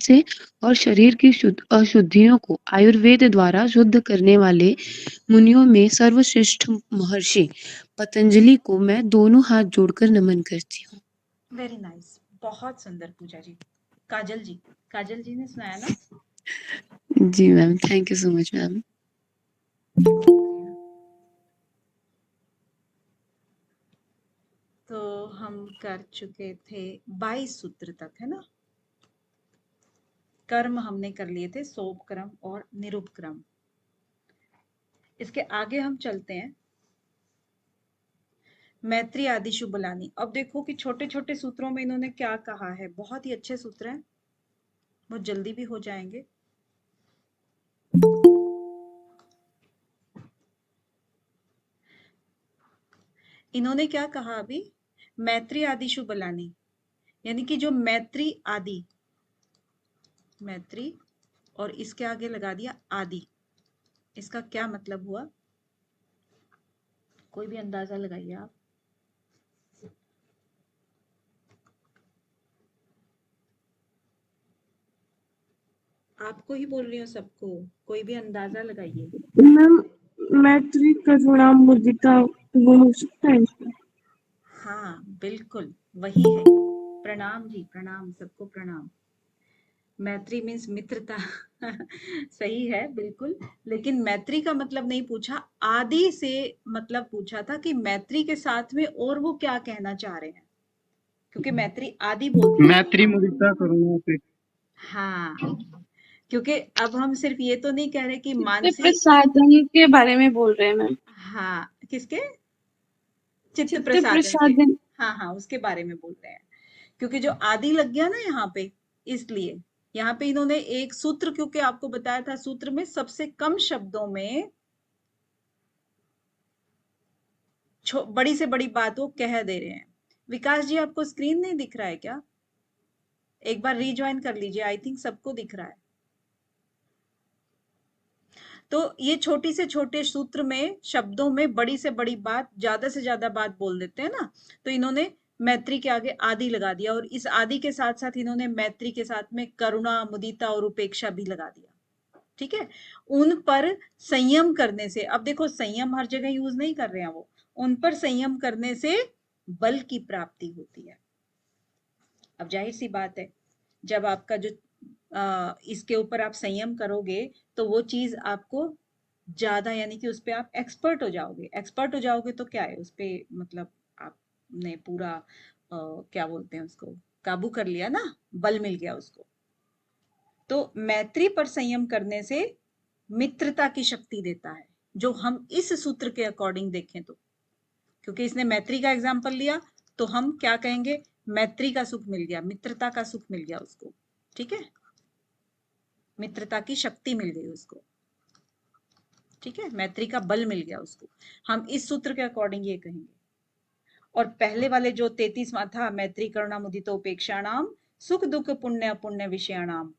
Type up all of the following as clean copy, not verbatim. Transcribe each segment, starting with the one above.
से और शरीर की अशुद्धियों को आयुर्वेद द्वारा शुद्ध करने वाले मुनियों में सर्वश्रेष्ठ महर्षि पतंजलि को मैं दोनों हाथ जोड़कर नमन करती हूँ। वेरी नाइस, बहुत सुंदर पूजा जी। काजल जी ने सुनाया ना? जी ma'am, thank you so much ma'am. तो हम कर चुके थे 22 सूत्र तक, है ना? कर्म हमने कर लिए थे, सोपक्रम और निरुपक्रम। इसके आगे हम चलते हैं, मैत्री आदि शुभ लानी। अब देखो कि छोटे छोटे सूत्रों में इन्होंने क्या कहा है, बहुत ही अच्छे सूत्र हैं, बहुत जल्दी भी हो जाएंगे। इन्होंने क्या कहा अभी, मैत्री आदि शुभ लानी, यानी कि जो मैत्री आदि, मैत्री और इसके आगे लगा दिया आदि, इसका क्या मतलब हुआ? कोई भी अंदाजा लगाइए आप। आपको ही बोल रही हूँ सबको, कोई भी अंदाजा लगाइए। मैम मैत्री करुणा मुदिता वो हो सकता है इसमें? हाँ बिल्कुल वही है। प्रणाम जी, प्रणाम, सबको प्रणाम। मैत्री मीन्स मित्रता सही है बिल्कुल, लेकिन मैत्री का मतलब नहीं पूछा, आदि से मतलब पूछा था कि मैत्री के साथ में और वो क्या कहना चाह रहे हैं, क्योंकि मैत्री आदि बोल दिया। मैत्री मुदिता करुणा पे। हाँ, क्योंकि अब हम सिर्फ ये तो नहीं कह रहे कि मानसी, प्रसादन के बारे में बोल रहे हैं मैम। हाँ किसके? चित्त चित्त प्रसादन के। प्रसादन। हाँ हाँ, उसके बारे में बोल रहे हैं, क्योंकि जो आदि लग गया ना यहाँ पे, इसलिए यहाँ पे इन्होंने एक सूत्र, क्योंकि आपको बताया था सूत्र में सबसे कम शब्दों में बड़ी से बड़ी बात वो कह दे रहे हैं। विकास जी, आपको स्क्रीन नहीं दिख रहा है क्या? एक बार रीज्वाइन कर लीजिए, आई थिंक सबको दिख रहा है। तो ये छोटी से छोटे सूत्र में शब्दों में बड़ी से बड़ी बात, ज्यादा से ज्यादा बात बोल देते हैं ना, तो इन्होंने मैत्री के आगे आदि लगा दिया, और इस आदि के साथ साथ इन्होंने मैत्री के साथ में करुणा, मुदिता और उपेक्षा भी लगा दिया। ठीक है, उन पर संयम करने से, अब देखो संयम हर जगह यूज नहीं कर रहे हैं वो, उन पर संयम करने से बल की प्राप्ति होती है। अब जाहिर सी बात है, जब आपका जो इसके ऊपर आप संयम करोगे तो वो चीज आपको ज्यादा, यानी कि उस पे आप एक्सपर्ट हो जाओगे। एक्सपर्ट हो जाओगे तो क्या है, उस पे मतलब आपने पूरा क्या बोलते हैं उसको, काबू कर लिया ना, बल मिल गया उसको। तो मैत्री पर संयम करने से मित्रता की शक्ति देता है, जो हम इस सूत्र के अकॉर्डिंग देखें तो, क्योंकि इसने मैत्री का एग्जाम्पल लिया, तो हम क्या कहेंगे, मैत्री का सुख मिल गया, मित्रता का सुख मिल गया उसको। ठीक है, मित्रता की शक्ति मिल गई उसको। ठीक है, मैत्री का बल मिल गया उसको, हम इस सूत्र के अकॉर्डिंग ये कहेंगे। और पहले वाले जो 33वां था, मैत्री करुणा मुदिता उपेक्षाणाम सुख दुख पुण्य अपुण्य विषयाणाम,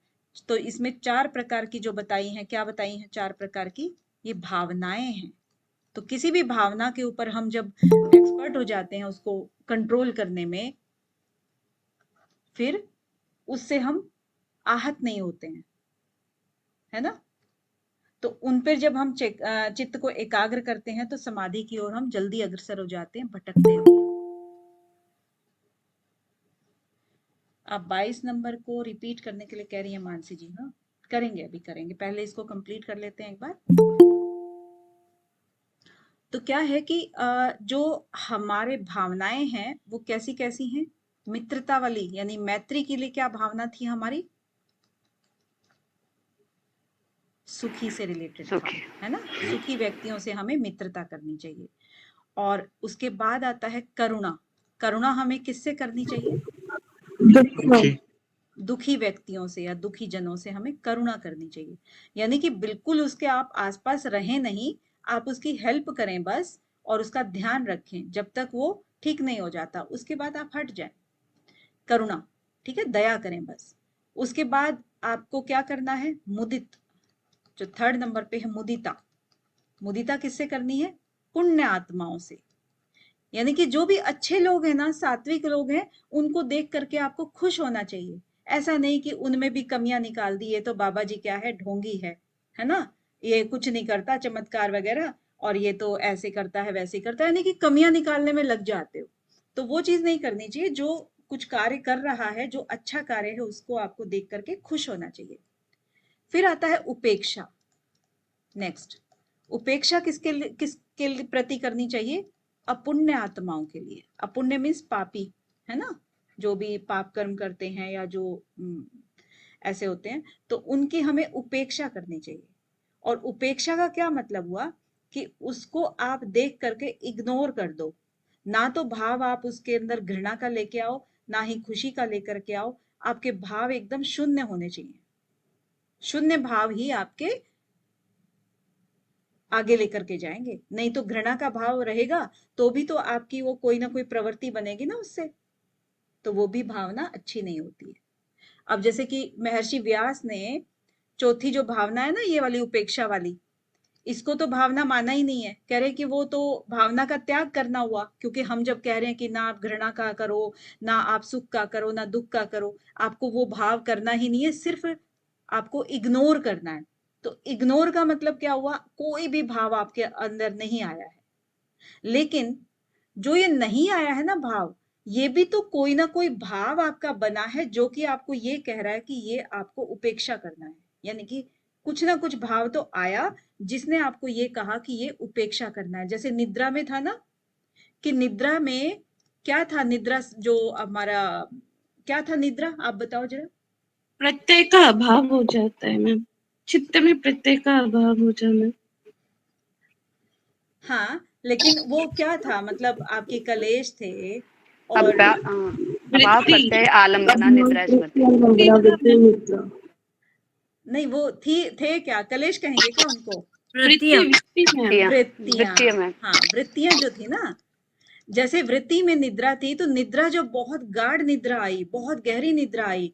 तो इसमें 4 प्रकार की जो बताई हैं, क्या बताई हैं 4 प्रकार की, ये भावनाएं हैं। तो किसी भी भावना के ऊपर हम जब एक्सपर्ट हो जाते हैं उसको कंट्रोल करने में, फिर उससे हम आहत नहीं होते हैं, है ना? तो उन पर जब हम चित्त को एकाग्र करते हैं तो समाधि की ओर हम जल्दी अग्रसर हो जाते हैं, भटकते हैं। अब 22 नंबर को रिपीट करने के लिए कह रही है मानसी जी। हाँ करेंगे, अभी करेंगे, पहले इसको कंप्लीट कर लेते हैं एक बार। तो क्या है कि जो हमारे भावनाएं हैं वो कैसी कैसी हैं, मित्रता वाली, यानी मैत्री के लिए क्या भावना थी हमारी, सुखी से रिलेटेड था, है ना? सुखी व्यक्तियों से हमें मित्रता करनी चाहिए। और उसके बाद आता है करुणा। करुणा हमें किससे करनी चाहिए? दुखी व्यक्तियों से या दुखी जनों से हमें करुणा करनी चाहिए, यानी कि बिल्कुल उसके आप आसपास रहें नहीं, आप उसकी हेल्प करें बस, और उसका ध्यान रखें जब तक वो ठीक नहीं हो जाता, उसके बाद आप हट जाएं। करुणा, ठीक है, दया करें बस। उसके बाद आपको क्या करना है, मुदित, जो 3rd नंबर पे है मुदिता। मुदिता किससे करनी है? पुण्य आत्माओं से, यानी कि जो भी अच्छे लोग हैं ना, सात्विक लोग हैं, उनको देख करके आपको खुश होना चाहिए ऐसा नहीं कि उनमें भी कमियां निकाल दी, ये तो बाबा जी क्या है ना, ये कुछ नहीं करता चमत्कार वगैरह, और ये तो ऐसे करता है वैसे करता है, यानी कि कमियां निकालने में लग जाते हो। तो वो चीज नहीं करनी चाहिए। जो कुछ कार्य कर रहा है, जो अच्छा कार्य है, उसको आपको देख करके खुश होना चाहिए। फिर आता है उपेक्षा। नेक्स्ट, उपेक्षा किसके प्रति करनी चाहिए? अपुण्य आत्माओं के लिए। अपुण्य मीन्स पापी, है ना, जो भी पाप कर्म करते हैं या जो ऐसे होते हैं, तो उनकी हमें उपेक्षा करनी चाहिए। और उपेक्षा का क्या मतलब हुआ कि उसको आप देख करके इग्नोर कर दो। ना तो भाव आप उसके अंदर घृणा का लेके आओ, ना ही खुशी का लेकर के आओ। आपके भाव एकदम शून्य होने चाहिए। शून्य भाव ही आपके आगे लेकर के जाएंगे। नहीं तो घृणा का भाव रहेगा तो भी तो आपकी वो कोई ना कोई प्रवृत्ति बनेगी ना उससे, तो वो भी भावना अच्छी नहीं होती है। अब जैसे कि महर्षि व्यास ने चौथी जो भावना है ना, ये वाली उपेक्षा वाली, इसको तो भावना माना ही नहीं है। कह रहे कि वो तो भावना का त्याग करना हुआ, क्योंकि हम जब कह रहे हैं कि ना आप घृणा का करो, ना आप सुख का करो, ना दुख का करो, आपको वो भाव करना ही नहीं है, सिर्फ आपको इग्नोर करना है। तो इग्नोर का मतलब क्या हुआ? कोई भी भाव आपके अंदर नहीं आया है। लेकिन जो ये नहीं आया है ना भाव, ये भी तो कोई ना कोई भाव आपका बना है जो कि आपको ये कह रहा है कि ये आपको उपेक्षा करना है। यानी कि कुछ ना कुछ भाव तो आया जिसने आपको ये कहा कि ये उपेक्षा करना है। जैसे निद्रा में था ना, कि निद्रा में क्या था? निद्रा जो हमारा क्या था निद्रा, आप बताओ जरा। प्रत्यय का अभाव हो जाता है मैम, चित्त में प्रत्यय का अभाव हो जाना। हाँ, लेकिन वो क्या था? मतलब आपके कलेश थे और अभाव वृत्ति, प्रत्यय आलम्बना निद्रा स्मृति। नहीं, वो थी थे क्या? कलेश कहेंगे क्या उनको? वृत्ति वृत्ति मैम। वृत्तियां, वृत्तियां। वृत्तियां में हाँ, वृत्तियां जो थी ना, जैसे वृत्ति में निद्रा थी, तो निद्रा जो बहुत गाढ़ निद्रा आई, बहुत गहरी निद्रा आई,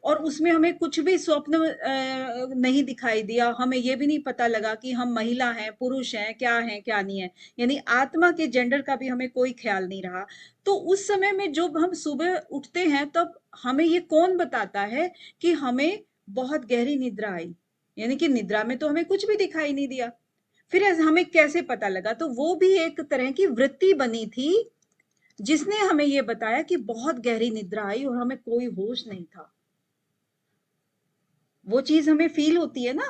और उसमें हमें कुछ भी स्वप्न नहीं दिखाई दिया। हमें ये भी नहीं पता लगा कि हम महिला हैं, पुरुष हैं, क्या नहीं है। यानी आत्मा के जेंडर का भी हमें कोई ख्याल नहीं रहा। तो उस समय में जब हम सुबह उठते हैं, तब हमें ये कौन बताता है कि हमें बहुत गहरी निद्रा आई? यानी कि निद्रा में तो हमें कुछ भी दिखाई नहीं दिया। फिर हमें कैसे पता लगा? तो वो भी एक तरह की वृत्ति बनी थी जिसने हमें ये बताया कि बहुत गहरी निद्रा आई और हमें कोई होश नहीं था। वो चीज हमें फील होती है ना,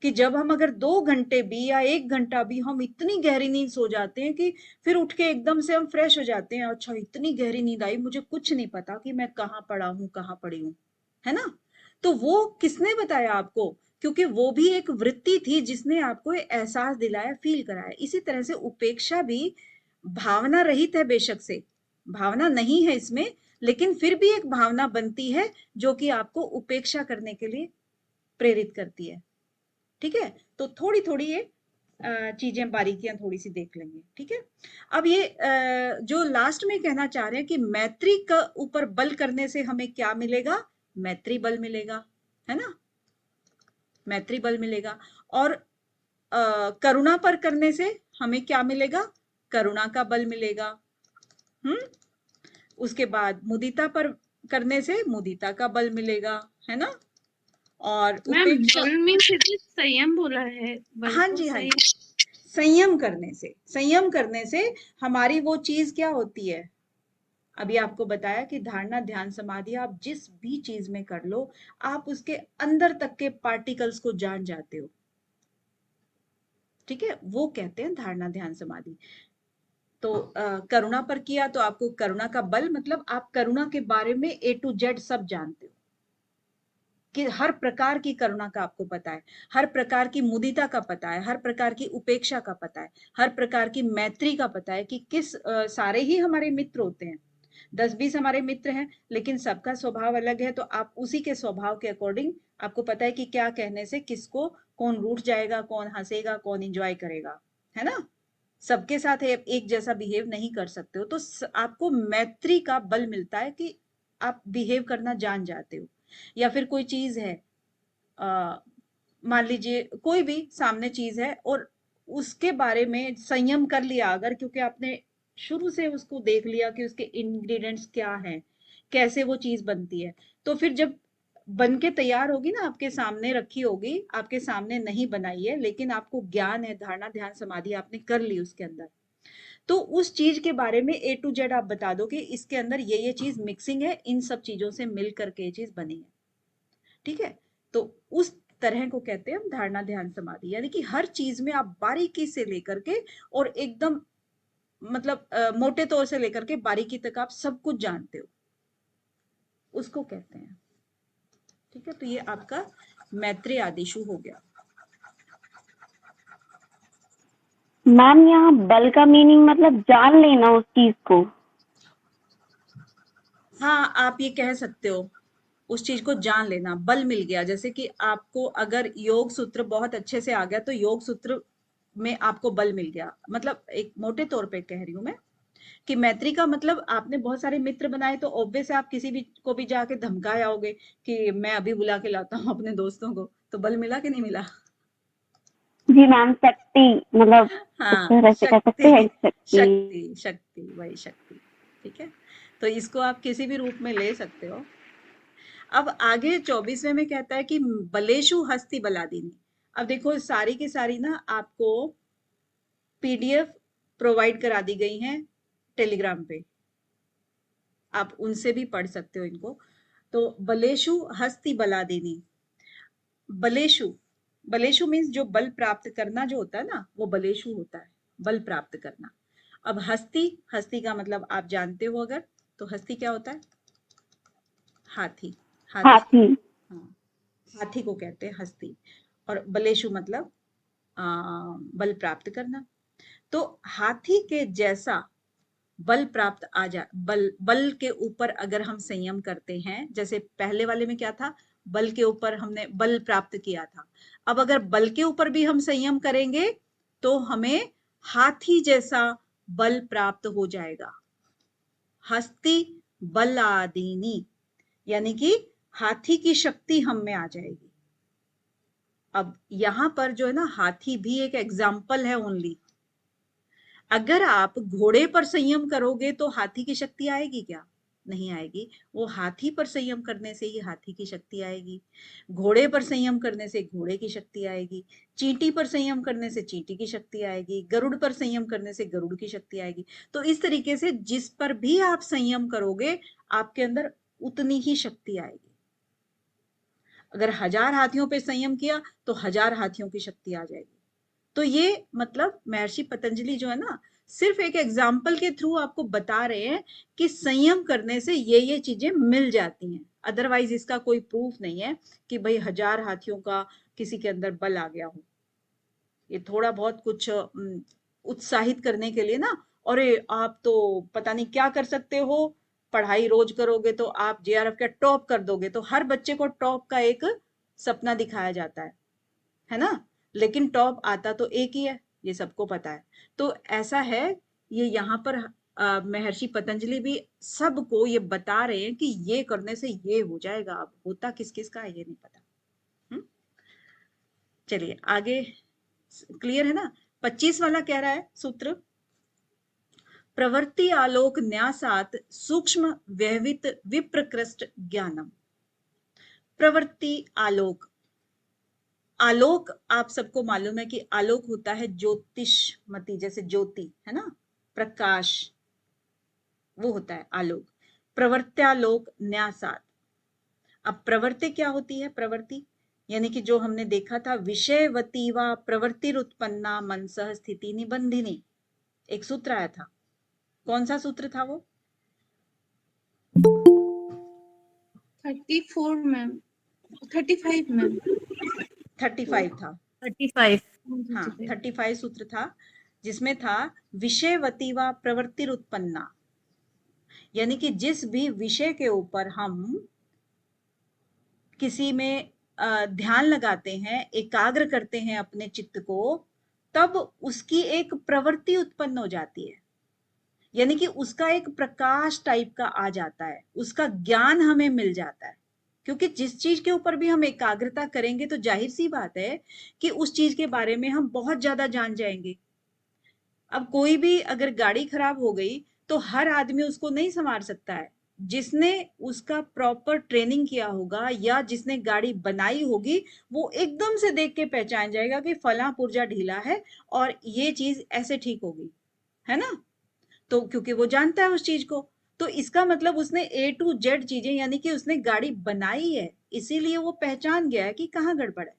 कि जब हम अगर 2 घंटे भी या 1 घंटा भी हम इतनी गहरी नींद सो जाते हैं कि फिर उठ के एकदम से हम फ्रेश हो जाते हैं। अच्छा, इतनी गहरी नींद आई, मुझे कुछ नहीं पता कि मैं कहाँ पड़ा हूँ, कहाँ पड़ी हूँ, है ना? तो वो किसने बताया आपको? क्योंकि वो भी एक वृत्ति थी जिसने आपको एहसास दिलाया, फील कराया। इसी तरह से उपेक्षा भी भावना रहित है बेशक से, भावना नहीं है इसमें, लेकिन फिर भी एक भावना बनती है जो कि आपको उपेक्षा करने के लिए प्रेरित करती है। ठीक है, तो थोड़ी थोड़ी ये चीजें, बारीकियां थोड़ी सी देख लेंगे। ठीक है, अब ये जो लास्ट में कहना चाह रहे हैं कि मैत्री का ऊपर बल करने से हमें क्या मिलेगा? मैत्री बल मिलेगा, है ना? मैत्री बल मिलेगा। और करुणा पर करने से हमें क्या मिलेगा? करुणा का बल मिलेगा। हम्म, उसके बाद मुदिता पर करने से मुदिता का बल मिलेगा, है ना? और मैम उपेक्षा, बल मीन्स संयम बोला है, बल हाँ को जी, हाँ सही। जी, संयम करने से हमारी वो चीज क्या होती है? अभी आपको बताया कि धारणा, ध्यान, समाधि, आप जिस भी चीज में कर लो, आप उसके अंदर तक के पार्टिकल्स को जान जाते हो। ठीक है, वो कहते हैं धारणा, ध्यान, समाधि। तो करुणा पर किया तो आपको करुणा का बल, मतलब आप करुणा के बारे में A to Z सब जानते हो, कि हर प्रकार की करुणा का आपको पता है, हर प्रकार की मुदिता का पता है, हर प्रकार की उपेक्षा का पता है, हर प्रकार की मैत्री का पता है, कि किस सारे ही हमारे मित्र होते हैं, 10-20 हमारे मित्र हैं, लेकिन सबका स्वभाव अलग है। तो आप उसी के स्वभाव के अकॉर्डिंग आपको पता है कि क्या कहने से किसको कौन रूठ जाएगा, कौन हंसेगा, कौन इंजॉय करेगा, है ना? सबके साथ एक जैसा बिहेव नहीं कर सकते हो। तो आपको मैत्री का बल मिलता है कि आप बिहेव करना जान जाते हो। या फिर कोई चीज है, मान लीजिए कोई भी सामने चीज है और उसके बारे में संयम कर लिया अगर, क्योंकि आपने शुरू से उसको देख लिया कि उसके इंग्रेडिएंट्स क्या हैं, कैसे वो चीज बनती है। तो फिर जब बन के तैयार होगी ना, आपके सामने रखी होगी, आपके सामने नहीं बनाई है, लेकिन आपको ज्ञान है, धारणा ध्यान समाधि आपने कर ली उसके अंदर, तो उस चीज के बारे में A to Z आप बता दो कि इसके अंदर ये चीज मिक्सिंग है, इन सब चीजों से मिल करके ये चीज बनी है। ठीक है, तो उस तरह को कहते हैं हम धारणा ध्यान समाधि, यानी कि हर चीज में आप बारीकी से लेकर के और एकदम मतलब मोटे तौर से लेकर के बारीकी तक आप सब कुछ जानते हो, उसको कहते हैं। ठीक है, तो ये आपका मैत्रेय आदिशु हो गया। मैम यहाँ बल का मीनिंग मतलब जान लेना उस चीज को। हाँ, आप ये कह सकते हो, उस चीज को जान लेना, बल मिल गया। जैसे कि आपको अगर योग सूत्र बहुत अच्छे से आ गया तो योग सूत्र में आपको बल मिल गया, मतलब एक मोटे तौर पे कह रही हूं मैं कि मैत्री का मतलब आपने बहुत सारे मित्र बनाए, तो ऑब्वियस है आप किसी भी को भी जाके धमका आओगे कि मैं अभी बुला के लाता हूँ अपने दोस्तों को, तो बल मिला कि नहीं मिला? जी मैम, शक्ति मतलब एक हाँ, तरह से कह सकते हैं शक्ति, शक्ति। शक्ति, शक्ति, वही शक्ति। ठीक है, तो इसको आप किसी भी रूप में ले सकते हो। अब आगे 24वें में कहता है कि बलेशु हस्ति बलादीनी। अब देखो सारी की सारी ना आपको पीडीएफ प्रोवाइड करा दी गई हैं टेलीग्राम पे, आप उनसे भी पढ़ सकते हो इनको। तो बलेशु हस्ति बलादीनी, बलेशु, बलेशु मीन्स जो बल प्राप्त करना जो होता है ना, वो बलेशु होता है, बल प्राप्त करना। अब हस्ती, हस्ती का मतलब आप जानते हो अगर, तो हस्ती क्या होता है? हाथी, हाथी, हाथी। हाँ, हाथी को कहते हैं हस्ती। और बलेशु मतलब बल प्राप्त करना। तो हाथी के जैसा बल प्राप्त आ जा, बल, बल के ऊपर अगर हम संयम करते हैं, जैसे पहले वाले में क्या था, बल के ऊपर हमने बल प्राप्त किया था, अब अगर बल के ऊपर भी हम संयम करेंगे तो हमें हाथी जैसा बल प्राप्त हो जाएगा। हस्ती बलादीनी, यानी कि हाथी की शक्ति हम में आ जाएगी। अब यहां पर जो है ना, हाथी भी एक एग्जाम्पल है ओनली। अगर आप घोड़े पर संयम करोगे तो हाथी की शक्ति आएगी क्या? नहीं आएगी। वो हाथी पर संयम करने से ही हाथी की शक्ति आएगी, घोड़े पर संयम करने से घोड़े की शक्ति आएगी, चींटी पर संयम करने से चींटी की शक्ति आएगी, गरुड़ पर संयम करने से गरुड़ की शक्ति आएगी। तो इस तरीके से जिस पर भी आप संयम करोगे आपके अंदर उतनी ही शक्ति आएगी। अगर 1000 हाथियों पे संयम किया तो 1000 हाथियों की शक्ति आ जाएगी। तो ये मतलब महर्षि पतंजलि जो है ना, सिर्फ एक एग्जाम्पल के थ्रू आपको बता रहे हैं कि संयम करने से ये चीजें मिल जाती हैं। अदरवाइज इसका कोई प्रूफ नहीं है कि भाई 1000 हाथियों का किसी के अंदर बल आ गया हो। ये थोड़ा बहुत कुछ उत्साहित करने के लिए ना, अरे आप तो पता नहीं क्या कर सकते हो, पढ़ाई रोज करोगे तो आप जेआरएफ का टॉप कर दोगे, तो हर बच्चे को टॉप का एक सपना दिखाया जाता है ना? लेकिन टॉप आता तो एक ही है, ये सबको पता है। तो ऐसा है, ये यहाँ पर महर्षि पतंजलि भी सबको ये बता रहे हैं कि ये करने से ये हो जाएगा। अब होता किस किस का है ये नहीं पता। चलिए आगे, क्लियर है ना? 25 वाला कह रहा है सूत्र, प्रवृत्ति आलोक न्यासात सूक्ष्म व्यवहित विप्रकृष्ट ज्ञानम। प्रवृत्ति आलोक, आलोक आप सबको मालूम है कि आलोक होता है ज्योतिषमती, जैसे ज्योति है ना, प्रकाश, वो होता है आलोक। प्रवृत्त्यालोक न्यासात। अब प्रवृत्ति क्या होती है? प्रवृत्ति यानी कि जो हमने देखा था, विषयवती व प्रवृत्तिरुत्पन्ना मनसः स्थिति निबंधिनी, एक सूत्र आया था। कौन सा सूत्र था वो? 34 मैम, 35 मैम, 35 था। 35। हाँ, 35। 35 सूत्र था, जिसमें था विषयवती व प्रवृत्तिरुत्पन्ना, यानी कि जिस भी विषय के ऊपर हम किसी में ध्यान लगाते हैं, एकाग्र करते हैं अपने चित्त को, तब उसकी एक प्रवृत्ति उत्पन्न हो जाती है, यानी कि उसका एक प्रकाश टाइप का आ जाता है, उसका ज्ञान हमें मिल जाता है। क्योंकि जिस चीज के ऊपर भी हम एकाग्रता करेंगे तो जाहिर सी बात है कि उस चीज के बारे में हम बहुत ज्यादा जान जाएंगे। अब कोई भी अगर गाड़ी खराब हो गई तो हर आदमी उसको नहीं संवार सकता है, जिसने उसका प्रॉपर ट्रेनिंग किया होगा या जिसने गाड़ी बनाई होगी वो एकदम से देख के पहचान जाएगा कि फला पुर्जा ढीला है और ये चीज ऐसे ठीक होगी, है ना। तो क्योंकि वो जानता है उस चीज को, तो इसका मतलब उसने A to Z चीजें, यानी कि उसने गाड़ी बनाई है, इसीलिए वो पहचान गया है कि कहाँ गड़बड़ है।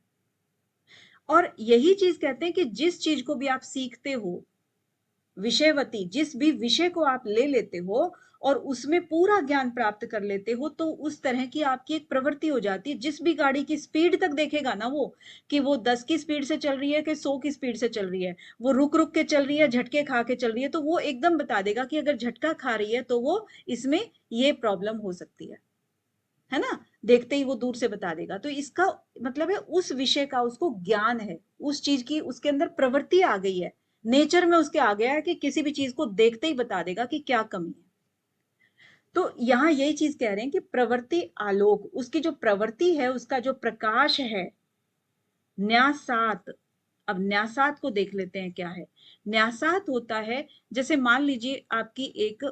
और यही चीज कहते हैं कि जिस चीज को भी आप सीखते हो, विषयवती, जिस भी विषय को आप ले लेते हो और उसमें पूरा ज्ञान प्राप्त कर लेते हो, तो उस तरह की आपकी एक प्रवृत्ति हो जाती है। जिस भी गाड़ी की स्पीड तक देखेगा ना वो, कि वो 10 की स्पीड से चल रही है कि 100 की स्पीड से चल रही है, वो रुक रुक के चल रही है, झटके खा के चल रही है, तो वो एकदम बता देगा कि अगर झटका खा रही है तो वो इसमें ये प्रॉब्लम हो सकती है ना। देखते ही वो दूर से बता देगा। तो इसका मतलब है उस विषय का उसको ज्ञान है, उस चीज की उसके अंदर प्रवृत्ति आ गई है, नेचर में उसके आ गया है कि किसी भी चीज को देखते ही बता देगा कि क्या कमी है। तो यहाँ यही चीज कह रहे हैं कि प्रवृत्ति आलोक, उसकी जो प्रवृत्ति है, उसका जो प्रकाश है, न्यासात। अब न्यासात को देख लेते हैं क्या है। न्यासात होता है, जैसे मान लीजिए आपकी एक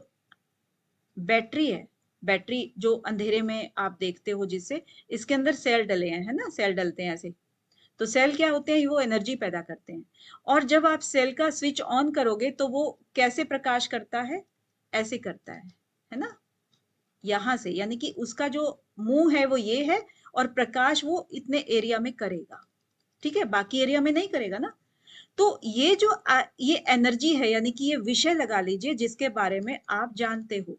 बैटरी है, बैटरी जो अंधेरे में आप देखते हो, जिससे इसके अंदर सेल डले हैं, है ना, सेल डलते हैं ऐसे। तो सेल क्या होते हैं, वो एनर्जी पैदा करते हैं। और जब आप सेल का स्विच ऑन करोगे तो वो कैसे प्रकाश करता है, ऐसे करता है ना, यहां से, यानी कि उसका जो मुंह है वो ये है, और प्रकाश वो इतने एरिया में करेगा, ठीक है, बाकी एरिया में नहीं करेगा ना। तो ये जो ये एनर्जी है, यानी कि ये विषय लगा लीजिए जिसके बारे में आप जानते हो।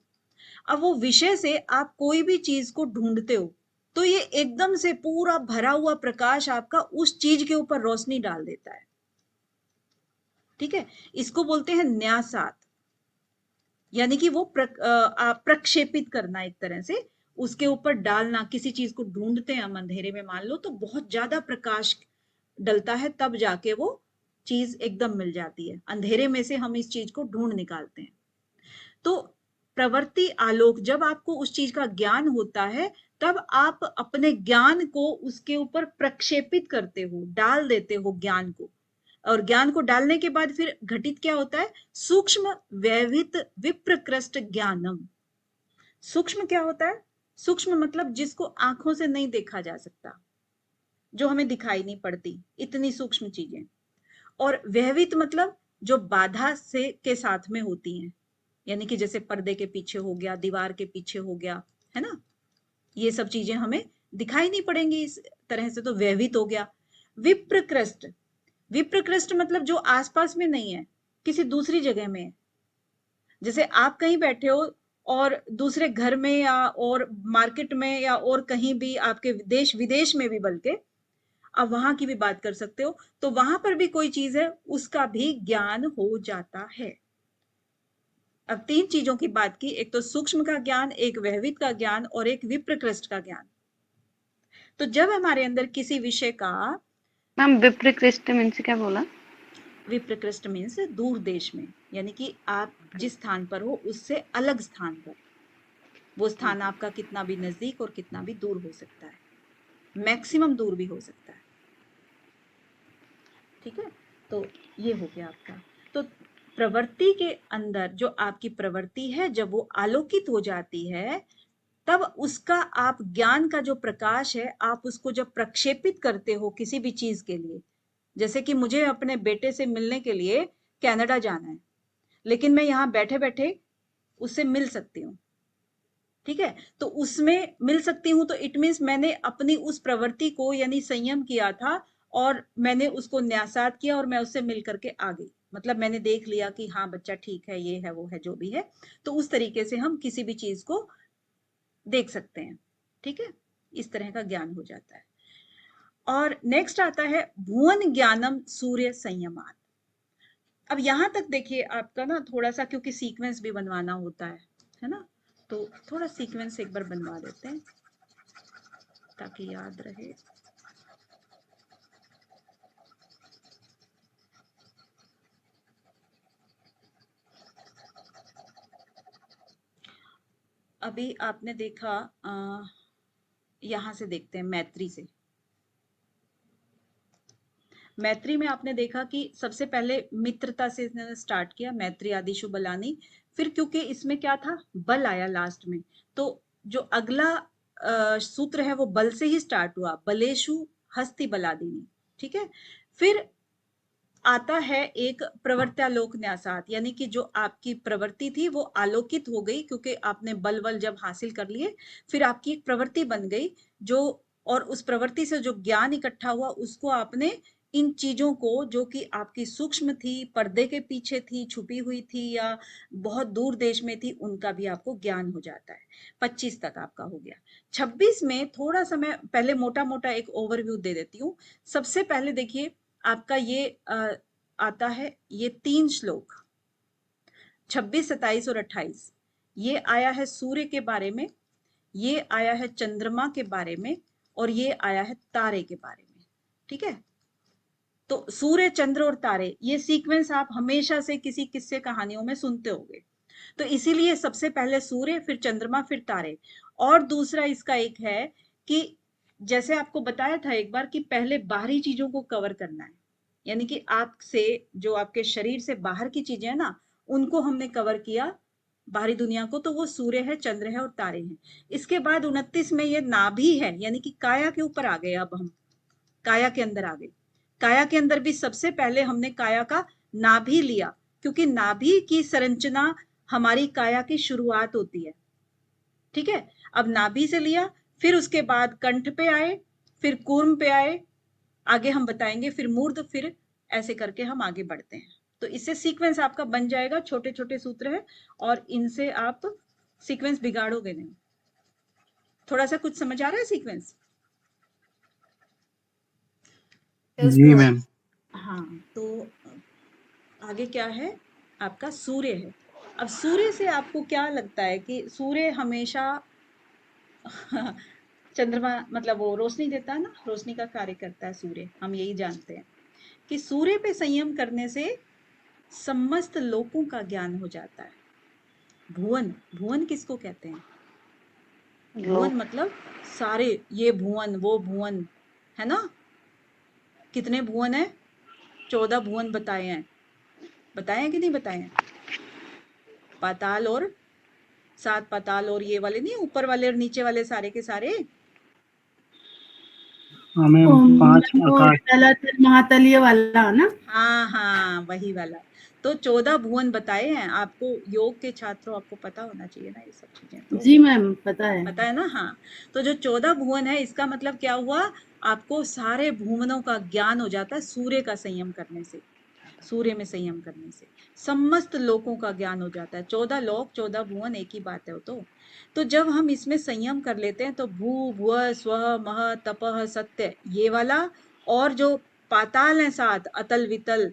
अब वो विषय से आप कोई भी चीज को ढूंढते हो, तो ये एकदम से पूरा भरा हुआ प्रकाश आपका उस चीज के ऊपर रोशनी डाल देता है, ठीक है। इसको बोलते हैं न्यासात, यानी कि वो प्रक्षेपित करना, एक तरह से उसके ऊपर डालना। किसी चीज को ढूंढते हैं हम अंधेरे में, मान लो, तो बहुत ज्यादा प्रकाश डलता है, तब जाके वो चीज एकदम मिल जाती है। अंधेरे में से हम इस चीज को ढूंढ निकालते हैं। तो प्रवृत्ति आलोक, जब आपको उस चीज का ज्ञान होता है, तब आप अपने ज्ञान को उसके ऊपर प्रक्षेपित करते हो, डाल देते हो ज्ञान को। और ज्ञान को डालने के बाद फिर घटित क्या होता है, सूक्ष्म व्यवहित विप्रकृष्ट ज्ञानम। सूक्ष्म क्या होता है, सूक्ष्म मतलब जिसको आंखों से नहीं देखा जा सकता, जो हमें दिखाई नहीं पड़ती, इतनी सूक्ष्म चीजें। और व्यवहित मतलब जो बाधा से के साथ में होती हैं, यानी कि जैसे पर्दे के पीछे हो गया, दीवार के पीछे हो गया, है ना, ये सब चीजें हमें दिखाई नहीं पड़ेंगी इस तरह से, तो व्यवहित हो गया। विप्रकृष्ट, विप्रकृष्ट मतलब जो आसपास में नहीं है, किसी दूसरी जगह में है। जैसे आप कहीं बैठे हो और दूसरे घर में या और मार्केट में या और कहीं भी, आपके देश विदेश में भी, बल्कि आप वहां की भी बात कर सकते हो, तो वहां पर भी कोई चीज है, उसका भी ज्ञान हो जाता है। अब 3 चीजों की बात की, एक तो सूक्ष्म का ज्ञान, एक व्यवहित का ज्ञान और एक विप्रकृष्ट का ज्ञान। तो जब हमारे अंदर किसी विषय का, मैम विप्रकृष्ट मीन्स क्या बोला? विप्रकृष्ट मीन्स दूर देश में, यानी कि आप जिस स्थान पर हो उससे अलग स्थान पर। वो स्थान आपका कितना भी नजदीक और कितना भी दूर हो सकता है, मैक्सिमम दूर भी हो सकता है, ठीक है। तो ये हो गया आपका। तो प्रवृत्ति के अंदर जो आपकी प्रवृत्ति है, जब वो आलोकित हो जाती है, तब उसका आप ज्ञान का जो प्रकाश है, आप उसको जब प्रक्षेपित करते हो किसी भी चीज के लिए, जैसे कि मुझे अपने बेटे से मिलने के लिए कनाडा जाना है, लेकिन मैं यहाँ बैठे बैठे उससे मिल सकती हूँ, ठीक है। तो उसमें मिल सकती हूँ, तो इट मीन्स मैंने अपनी उस प्रवृत्ति को यानी संयम किया था, और मैंने उसको न्यासात किया और मैं उससे मिल करके आ गई। मतलब मैंने देख लिया कि हाँ बच्चा ठीक है, ये है वो है जो भी है। तो उस तरीके से हम किसी भी चीज को देख सकते हैं, ठीक है, इस तरह का ज्ञान हो जाता है। और नेक्स्ट आता है भुवन ज्ञानम सूर्य संयमात। अब यहां तक देखिए आपका ना थोड़ा सा, क्योंकि सीक्वेंस भी बनवाना होता है ना, तो थोड़ा सीक्वेंस एक बार बनवा देते हैं ताकि याद रहे। अभी आपने देखा, यहां से देखते हैं मैत्री से। मैत्री में आपने देखा कि सबसे पहले मित्रता से इसने स्टार्ट किया, मैत्री आदिशु बलानी। फिर क्योंकि इसमें क्या था, बल आया लास्ट में, तो जो अगला सूत्र है वो बल से ही स्टार्ट हुआ, बलेशु हस्ति बलादिनी, ठीक है। फिर आता है एक प्रवृत्त्यालोक न्यासात, यानी कि जो आपकी प्रवृत्ति थी वो आलोकित हो गई, क्योंकि आपने बल वल जब हासिल कर लिए, फिर आपकी एक प्रवृत्ति बन गई जो, और उस प्रवृत्ति से जो ज्ञान इकट्ठा हुआ उसको आपने इन चीजों को, जो कि आपकी सूक्ष्म थी, पर्दे के पीछे थी, छुपी हुई थी, या बहुत दूर देश में थी, उनका भी आपको ज्ञान हो जाता है। 25 तक आपका हो गया। 26 में थोड़ा सा मैं पहले मोटा मोटा एक ओवरव्यू दे देती हूँ। सबसे पहले देखिए आपका ये आता है, ये 3 श्लोक 26, 27 और 28, ये आया है सूर्य के बारे में, ये आया है चंद्रमा के बारे में, और ये आया है तारे के बारे में, ठीक है। तो सूर्य, चंद्र और तारे, ये सीक्वेंस आप हमेशा से किसी किस्से कहानियों में सुनते होंगे। तो इसीलिए सबसे पहले सूर्य, फिर चंद्रमा, फिर तारे। और दूसरा इसका एक है कि जैसे आपको बताया था एक बार कि पहले बाहरी चीजों को कवर करना है, यानी कि आपसे जो आपके शरीर से बाहर की चीजें हैं ना, उनको हमने कवर किया, बाहरी दुनिया को, तो वो सूर्य है, चंद्र है और तारे हैं। इसके बाद 29 में ये नाभि है, यानी कि काया के ऊपर आ गए, अब हम काया के अंदर आ गए। काया के अंदर भी सबसे पहले हमने काया का नाभि लिया, क्योंकि नाभि की संरचना हमारी काया की शुरुआत होती है, ठीक है। अब नाभि से लिया, फिर उसके बाद कंठ पे आए, फिर कूर्म पे आए, आगे हम बताएंगे, फिर मूर्ध, फिर ऐसे करके हम आगे बढ़ते हैं। तो इससे सीक्वेंस आपका बन जाएगा, छोटे छोटे सूत्र है, और इनसे आप सीक्वेंस बिगाड़ोगे नहीं। थोड़ा सा कुछ समझ आ रहा है सीक्वेंस? जी मैम। हाँ, तो आगे क्या है, आपका सूर्य है। अब सूर्य से आपको क्या लगता है कि सूर्य हमेशा चंद्रमा, मतलब वो रोशनी देता है ना, रोशनी का कार्य करता है सूर्य, हम यही जानते हैं कि सूर्य पे संयम करने से समस्त लोकों का ज्ञान हो जाता है। भुवन, भुवन किसको कहते हैं? भुवन मतलब सारे, ये भुवन, वो भुवन, है ना। कितने भुवन है? 14 भुवन बताए हैं, बताए हैं कि नहीं बताए हैं? पाताल और 7 पाताल, और ये वाले नहीं, ऊपर वाले और नीचे वाले सारे के सारे। हाँ मैम, 5 आकाश। तलातल महातल ये वाला ना? हाँ हाँ, वही वाला। तो 14 भुवन बताए हैं आपको, योग के छात्रों, आपको पता होना चाहिए ना ये सब चीजें तो। जी मैम, पता है। पता है ना, हाँ। तो जो 14 भुवन है, इसका मतलब क्या हुआ, आपको सारे भुवनों का ज्ञान हो जाता है सूर्य का संयम करने से, सूर्य में संयम करने से समस्त लोकों का ज्ञान हो जाता है। 14 लोक, 14 भुवन, एक ही बात है वो तो जब हम इसमें संयम कर लेते हैं तो भू, भुव, स्व, मह, तपह, सत्य, ये वाला, और जो पाताल है 7, अतल, वितल,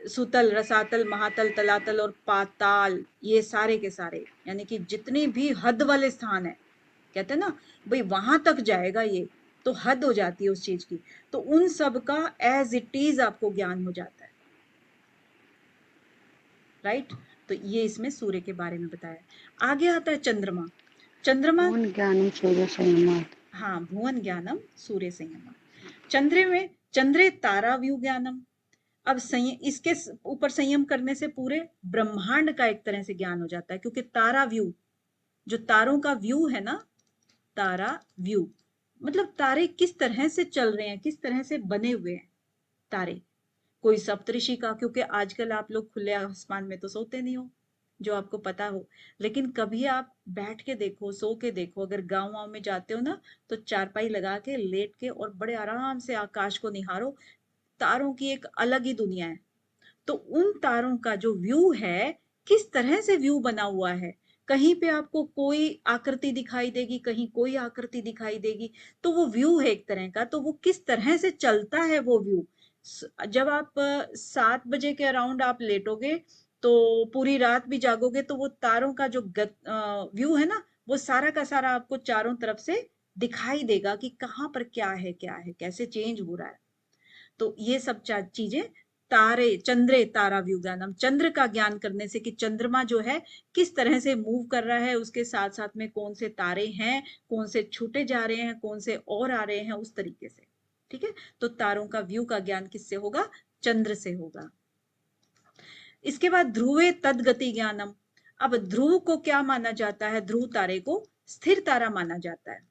सुतल, रसातल, महातल, तलातल और पाताल, ये सारे के सारे, यानी कि जितने भी हद वाले स्थान है, कहते हैं ना भाई वहां तक जाएगा ये, तो हद हो जाती है उस चीज की, तो उन सब का एज इट इज आपको ज्ञान हो जाता है, राइट। तो ये इसमें सूर्य के बारे में बताया। आगे आता है चंद्रमा। चंद्रमा, भुवन ज्ञानम सूर्य संयमात्। हाँ, भुवन ज्ञानम सूर्य संयम। चंद्र में, चंद्रे तारा व्यू ज्ञानम। अब इसके ऊपर संयम करने से पूरे ब्रह्मांड का एक तरह से ज्ञान हो जाता है, क्योंकि तारा व्यू, जो तारों का व्यू है ना, तारा व्यू मतलब तारे किस तरह से चल रहे हैं, किस तरह से बने हुए हैं तारे। कोई सप्तऋषि का, क्योंकि आजकल आप लोग खुले आसमान में तो सोते नहीं हो, जो आपको पता हो, लेकिन कभी आप बैठ के देखो, सो के देखो, अगर गांव वाँव में जाते हो ना, तो चारपाई लगा के लेट के और बड़े आराम से आकाश को निहारो, तारों की एक अलग ही दुनिया है। तो उन तारों का जो व्यू है, किस तरह से व्यू बना हुआ है, कहीं पे आपको कोई आकृति दिखाई देगी, कहीं कोई आकृति दिखाई देगी, तो वो व्यू है एक तरह का। तो वो किस तरह से चलता है वो व्यू, जब आप 7 बजे के अराउंड आप लेटोगे तो पूरी रात भी जागोगे, तो वो तारों का जो व्यू है ना, वो सारा का सारा आपको चारों तरफ से दिखाई देगा कि कहाँ पर क्या है, कैसे चेंज हो रहा है। तो ये सब चीजें तारे, चंद्रे तारा व्यू ज्ञानम, चंद्र का ज्ञान करने से कि चंद्रमा जो है किस तरह से मूव कर रहा है, उसके साथ साथ में कौन से तारे हैं, कौन से छूटे जा रहे हैं, कौन से और आ रहे हैं, उस तरीके से, ठीक है। तो तारों का व्यू का ज्ञान किससे होगा? चंद्र से होगा। इसके बाद ध्रुवे तद गति ज्ञानम। अब ध्रुव को क्या माना जाता है? ध्रुव तारे को स्थिर तारा माना जाता है,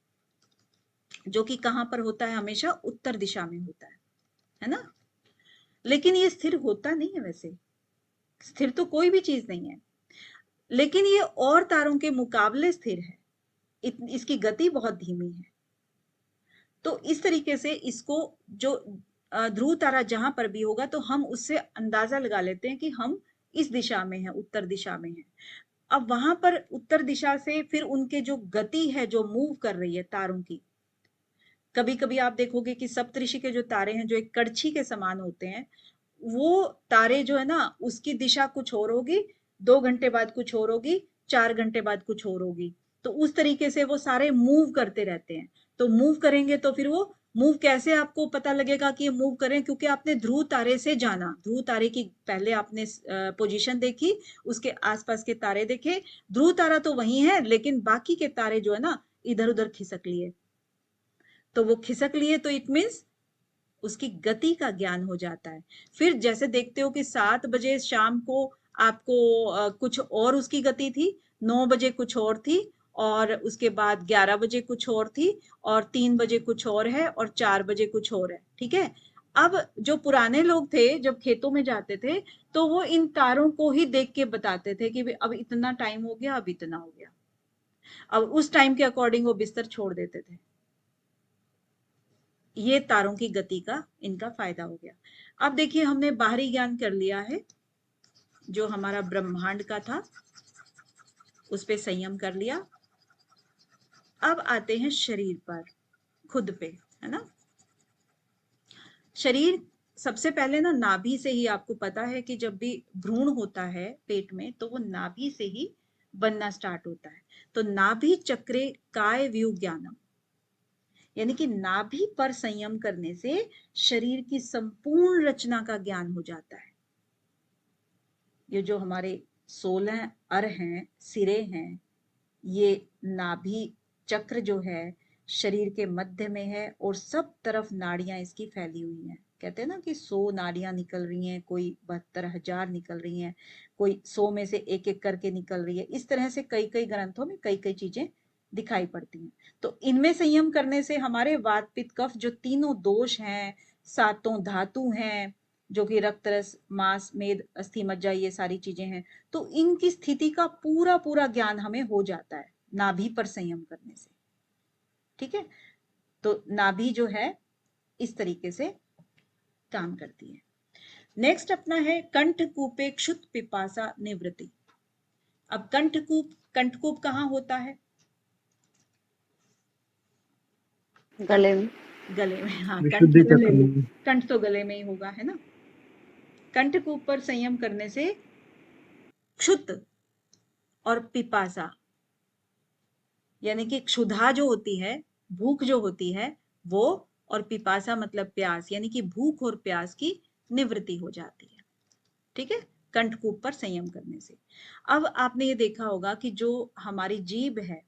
जो कि कहां पर होता है? हमेशा उत्तर दिशा में होता है ना? लेकिन ये स्थिर होता नहीं है, वैसे स्थिर तो कोई भी चीज नहीं है, लेकिन ये और तारों के मुकाबले स्थिर है, इसकी गति बहुत धीमी है। तो इस तरीके से इसको जो ध्रुव तारा जहां पर भी होगा तो हम उससे अंदाजा लगा लेते हैं कि हम इस दिशा में हैं, उत्तर दिशा में हैं। अब वहां पर उत्तर दिशा से फिर उनके जो गति है, जो मूव कर रही है तारों की, कभी कभी आप देखोगे कि सप्तऋषि के जो तारे हैं जो एक कड़छी के समान होते हैं, वो तारे जो है ना उसकी दिशा कुछ और होगी, 2 घंटे बाद कुछ और होगी, 4 घंटे बाद कुछ और होगी। तो उस तरीके से वो सारे मूव करते रहते हैं। तो मूव करेंगे तो फिर वो मूव कैसे आपको पता लगेगा कि ये मूव करें? क्योंकि आपने ध्रुव तारे से जाना, ध्रुव तारे की पहले आपने पोजीशन देखी, उसके आसपास के तारे देखे, ध्रुव तारा तो वही है, लेकिन बाकी के तारे जो है ना इधर उधर खिसक लिए। तो वो खिसक लिए तो इट मीन्स उसकी गति का ज्ञान हो जाता है। फिर जैसे देखते हो कि 7 बजे शाम को आपको कुछ और उसकी गति थी, 9 बजे कुछ और थी, और उसके बाद 11 बजे कुछ और थी, और 3 बजे कुछ और है, और 4 बजे कुछ और है। ठीक है। अब जो पुराने लोग थे जब खेतों में जाते थे तो वो इन तारों को ही देख के बताते थे कि अब इतना टाइम हो गया, अब इतना हो गया। अब उस टाइम के अकॉर्डिंग वो बिस्तर छोड़ देते थे। ये तारों की गति का इनका फायदा हो गया। अब देखिए हमने बाहरी ज्ञान कर लिया है, जो हमारा ब्रह्मांड का था उस पे संयम कर लिया। अब आते हैं शरीर पर, खुद पे, है ना। शरीर सबसे पहले ना नाभि से ही, आपको पता है कि जब भी भ्रूण होता है पेट में तो वो नाभि से ही बनना स्टार्ट होता है। तो नाभि चक्रे काय व्यू ज्ञानम, यानी कि नाभि पर संयम करने से शरीर की संपूर्ण रचना का ज्ञान हो जाता है। ये जो हमारे 16 अर हैं, सिरे हैं, ये नाभि चक्र जो है शरीर के मध्य में है, और सब तरफ नाड़ियां इसकी फैली हुई हैं। कहते हैं ना कि 100 नाड़ियां निकल रही हैं, कोई 72,000 निकल रही हैं, कोई 100 में से एक एक करके निकल रही है। इस तरह से कई कई ग्रंथों में कई कई चीजें दिखाई पड़ती हैं। तो इनमें संयम करने से हमारे वात पित्त कफ जो तीनों दोष हैं, 7 धातु हैं, जो कि रक्त रस मांस मेद अस्थि मज्जा, ये सारी चीजें हैं, तो इनकी स्थिति का पूरा पूरा ज्ञान हमें हो जाता है नाभि पर संयम करने से। ठीक है। तो नाभि जो है इस तरीके से काम करती है। नेक्स्ट अपना है कंठकूपे क्षुत पिपासा निवृत्ति। अब कंठकूप, कंठकूप कहाँ होता है? गले में। गले में। हाँ, विशुद्धि चक्र में। कंठ तो गले में ही होगा, है ना। कंठकूप पर संयम करने से क्षुत और पिपासा, यानी कि क्षुधा जो होती है, भूख जो होती है वो, और पिपासा मतलब प्यास, यानी कि भूख और प्यास की निवृत्ति हो जाती है। ठीक है, कंठकूप पर संयम करने से। अब आपने ये देखा होगा कि जो हमारी जीभ है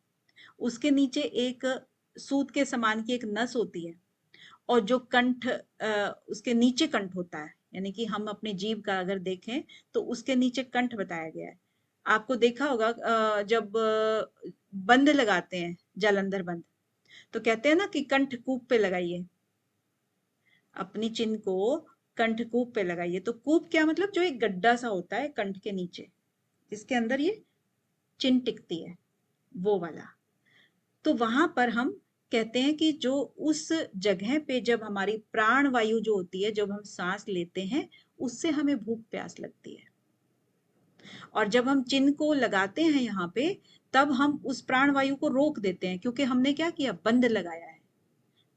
उसके नीचे एक सूत के समान की एक नस होती है, और जो कंठ उसके नीचे कंठ होता है, यानी कि हम अपनी जीभ का अगर देखें तो उसके नीचे कंठ बताया गया है। आपको देखा होगा जब बंद लगाते हैं, जालंधर बंद, तो कहते हैं ना कि कंठकूप पे लगाइए, अपनी चिन्ह को कंठकूप पे लगाइए। तो कूप क्या मतलब? जो एक गड्ढा सा होता है कंठ के नीचे, जिसके अंदर ये चिन्ह टिकती है, वो वाला। तो वहां पर हम कहते हैं कि जो उस जगह पे जब हमारी प्राण वायु जो होती है, जब हम सांस लेते हैं, उससे हमें भूख प्यास लगती है। और जब हम चिन्ह को लगाते हैं यहाँ पे, तब हम उस प्राण वायु को रोक देते हैं, क्योंकि हमने क्या किया? बंद लगाया है।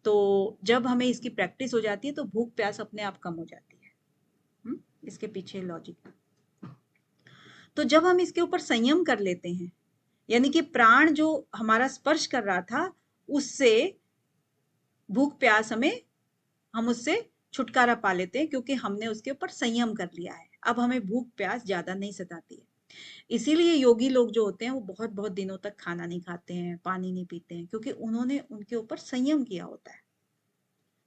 तो जब हमें इसकी प्रैक्टिस हो जाती है तो भूख प्यास अपने आप कम हो जाती है। इसके पीछे लॉजिक। तो जब हम इसके ऊपर संयम कर लेते हैं, यानी कि प्राण जो हमारा स्पर्श कर रहा था, उससे भूख प्यास हम उससे छुटकारा पा लेते हैं, क्योंकि हमने उसके ऊपर संयम कर लिया है। अब हमें भूख प्यास ज्यादा नहीं सताती है। इसीलिए योगी लोग जो होते हैं वो बहुत बहुत दिनों तक खाना नहीं खाते हैं, पानी नहीं पीते हैं, क्योंकि उन्होंने उनके ऊपर संयम किया होता है।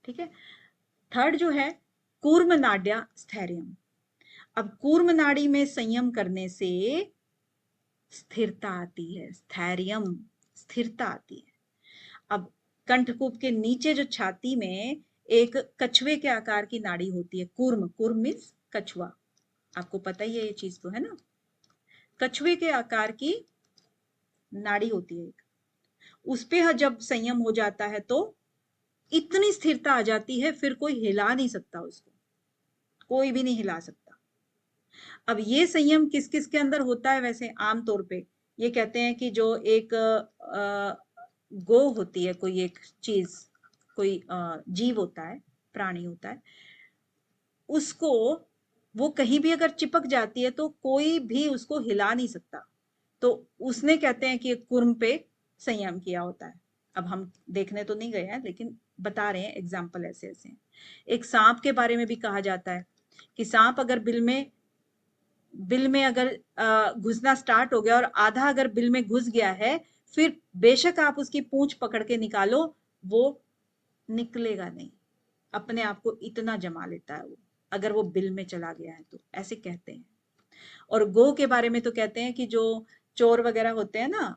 ठीक है। थर्ड जो है कूर्म नाड्या स्थैर्यम। अब कूर्म नाड़ी में संयम करने से स्थिरता आती है, स्थैर्यम, स्थिरता आती है। अब कंठकूप के नीचे जो छाती में एक कछुए के आकार की नाड़ी होती है, कूर्म, कूर्म मीन्स कछुआ, आपको पता ही है ये चीज तो, है ना। कछुए के आकार की नाड़ी होती है एक, उस पे जब संयम हो जाता है तो इतनी स्थिरता आ जाती है, फिर कोई हिला नहीं सकता उसको, कोई भी नहीं हिला सकता। अब ये संयम किस किस के अंदर होता है वैसे आमतौर पे? ये कहते हैं कि जो एक गो होती है, कोई एक चीज, कोई जीव होता है, प्राणी होता है, उसको वो कहीं भी अगर चिपक जाती है तो कोई भी उसको हिला नहीं सकता, तो उसने कहते हैं कि कुर्म पे संयम किया होता है। अब हम देखने तो नहीं गए हैं, लेकिन बता रहे हैं, एग्जाम्पल ऐसे ऐसे हैं। एक सांप के बारे में भी कहा जाता है कि सांप अगर बिल में अगर घुसना स्टार्ट हो गया और आधा अगर बिल में घुस गया है, फिर बेशक आप उसकी पूंछ पकड़ के निकालो, वो निकलेगा नहीं, अपने आप को इतना जमा लेता है वो, अगर वो बिल में चला गया है तो, ऐसे कहते हैं। और गो के बारे में तो कहते हैं कि जो चोर वगैरह होते हैं ना,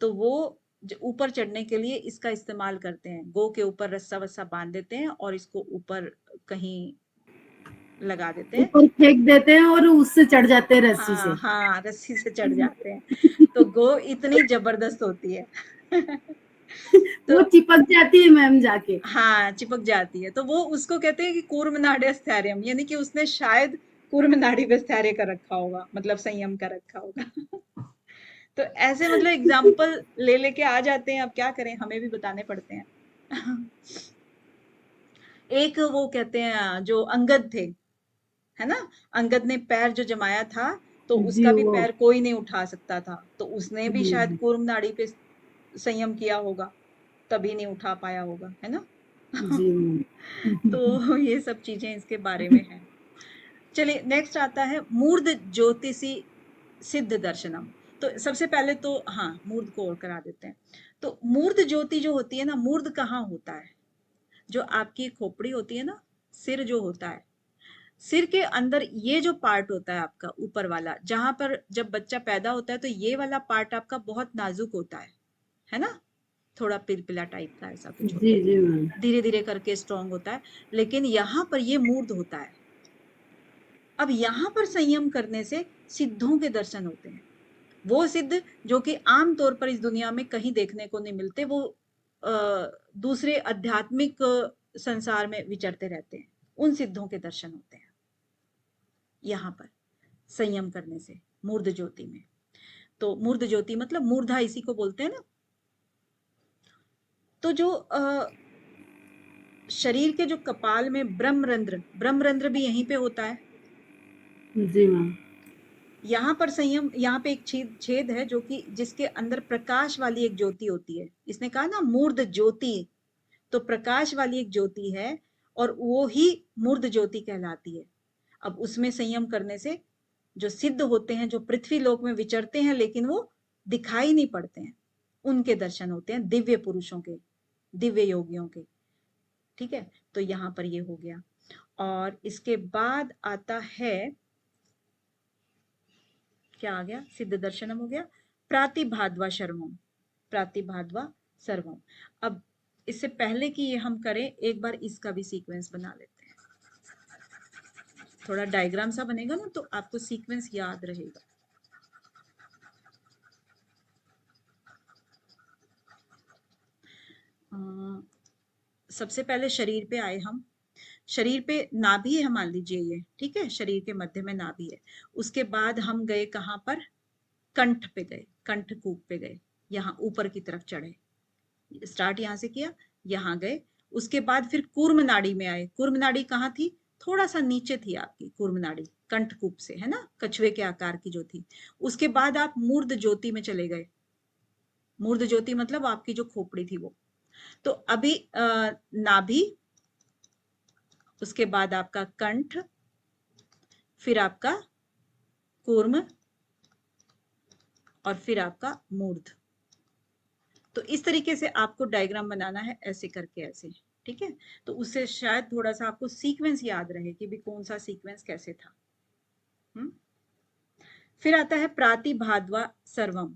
तो वो ऊपर चढ़ने के लिए इसका इस्तेमाल करते हैं, गो के ऊपर रस्सा वस्सा बांध देते हैं और इसको ऊपर कहीं लगा देते हैं, ऊपर फेंक देते हैं और उससे चढ़ जाते हैं रस्सी से। हाँ हाँ, रस्सी से चढ़ जाते हैं। तो गो इतनी जबरदस्त होती है वो तो चिपक जाती है मैम जाके। हाँ, चिपक जाती है, तो वो उसको कहते हैं कि कूर्मनाड्य स्थैर्यम, यानी कि उसने शायद कूर्मनाड़ी पे स्थैर्य कर रखा होगा, मतलब संयम कर रखा होगा तो ऐसे मतलब एग्जाम्पल ले लेके आ जाते हैं, अब क्या करें, हमें भी बताने पड़ते हैं एक वो कहते हैं जो अंगद थे, है ना, अंगद ने पैर जो जमाया था, तो जी उसका भी वो पैर कोई नहीं उठा सकता था, तो उसने भी शायद जी कूर्म नाड़ी पे संयम किया होगा, तभी नहीं उठा पाया होगा, है ना जी मैम। तो ये सब चीजें इसके बारे में है। चलिए नेक्स्ट आता है मूर्ध ज्योतिषी सिद्ध दर्शनम। तो सबसे पहले तो हाँ, मूर्ध को और करा देते हैं। तो मूर्ध ज्योति जो होती है ना, मूर्ध कहाँ होता है? जो आपकी खोपड़ी होती है ना, सिर जो होता है, सिर के अंदर ये जो पार्ट होता है आपका ऊपर वाला, जहां पर जब बच्चा पैदा होता है तो ये वाला पार्ट आपका बहुत नाजुक होता है ना, थोड़ा पिलपिला टाइप का ऐसा कुछ जी होता है, जी मैम। धीरे धीरे करके स्ट्रांग होता है, लेकिन यहाँ पर ये मूर्ध होता है। अब यहाँ पर संयम करने से सिद्धों के दर्शन होते हैं, वो सिद्ध जो कि आम तौर पर इस दुनिया में कहीं देखने को नहीं मिलते, वो दूसरे आध्यात्मिक संसार में विचरते रहते हैं, उन सिद्धों के दर्शन होते हैं यहाँ पर संयम करने से, मूर्ध ज्योति में। तो मूर्ध ज्योति मतलब मूर्धा इसी को बोलते हैं ना। तो जो शरीर के जो कपाल में ब्रह्मरंध्र भी यहीं पे होता है, जी मैम। यहाँ पर संयम, यहाँ पे एक छेद है जो कि जिसके अंदर प्रकाश वाली एक ज्योति होती है, इसने कहा ना मूर्ध ज्योति, तो प्रकाश वाली एक ज्योति है और वो ही मूर्ध ज्योति कहलाती है। अब उसमें संयम करने से जो सिद्ध होते हैं, जो पृथ्वी लोक में विचरते हैं लेकिन वो दिखाई नहीं पड़ते हैं, उनके दर्शन होते हैं, दिव्य पुरुषों के, दिव्य योगियों के। ठीक है, तो यहाँ पर ये हो गया। और इसके बाद आता है, क्या आ गया, सिद्ध दर्शनम हो गया, प्रातिभाद्वा शर्वम, प्रातिभाद्वा सर्वम। अब इससे पहले कि ये हम करें, एक बार इसका भी सीक्वेंस बना लेते हैं, थोड़ा डायग्राम सा बनेगा ना तो आपको सीक्वेंस याद रहेगा। सबसे पहले शरीर पे आए हम, शरीर पे नाभि है मान लीजिए ये, ठीक है, शरीर के मध्य में नाभि है। उसके बाद हम गए कहाँ पर, कंठ पे गए, कंठकूप पे गए, यहाँ ऊपर की तरफ चढ़े, स्टार्ट यहाँ से किया, यहाँ गए। उसके बाद फिर कूर्म नाड़ी में आए, कूर्म नाड़ी कहाँ थी, थोड़ा सा नीचे थी आपकी कूर्म नाड़ी, कंठकूप से, है ना, कछुए के आकार की जो थी। उसके बाद आप मूर्ध ज्योति में चले गए, मूर्ध ज्योति मतलब आपकी जो खोपड़ी थी वो। तो अभी नाभि, उसके बाद आपका कंठ, फिर आपका कूर्म और फिर आपका मूर्ध। तो इस तरीके से आपको डायग्राम बनाना है, ऐसे करके ऐसे, ठीक है। तो उससे शायद थोड़ा सा आपको सीक्वेंस याद रहे कि भी कौन सा सीक्वेंस कैसे था। फिर आता है प्रातिभाद्वा सर्वम,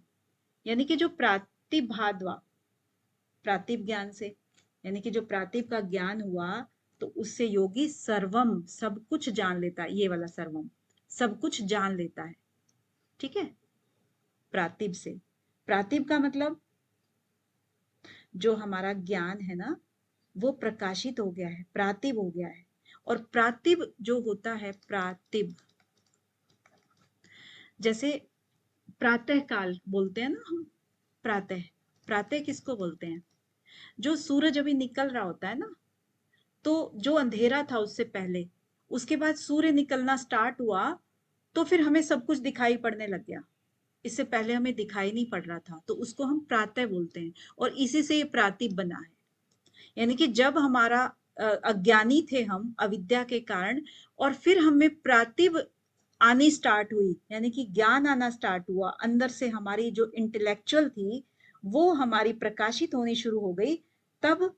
यानी कि जो प्रातिभाद्वा, प्रातिभ ज्ञान से, यानी कि जो प्रातिभ का ज्ञान हुआ तो उससे योगी सर्वम, सब कुछ जान लेता है। ये वाला सर्वम, सब कुछ जान लेता है। ठीक है, प्रातिभ से। प्रातिभ का मतलब जो हमारा ज्ञान है ना, वो प्रकाशित हो गया है, प्रातिभ हो गया है। और प्रातिभ जो होता है, प्रातिभ, जैसे प्रातः काल बोलते हैं ना हम, प्रातः, प्रातः किसको बोलते हैं? जो सूरज अभी निकल रहा होता है ना, तो जो अंधेरा था उससे पहले, उसके बाद सूर्य निकलना स्टार्ट हुआ तो फिर हमें सब कुछ दिखाई पड़ने लग गया। इससे पहले हमें दिखाई नहीं पड़ रहा था, तो उसको हम प्रातः बोलते हैं। और इसी से ये प्रातिभ बना है। यानी कि जब हमारा अज्ञानी थे हम अविद्या के कारण, और फिर हमें प्रातिभ आनी स्टार्ट हुई, यानी कि ज्ञान आना स्टार्ट हुआ, अंदर से हमारी जो इंटेलेक्चुअल थी वो हमारी प्रकाशित होनी शुरू हो गई, तब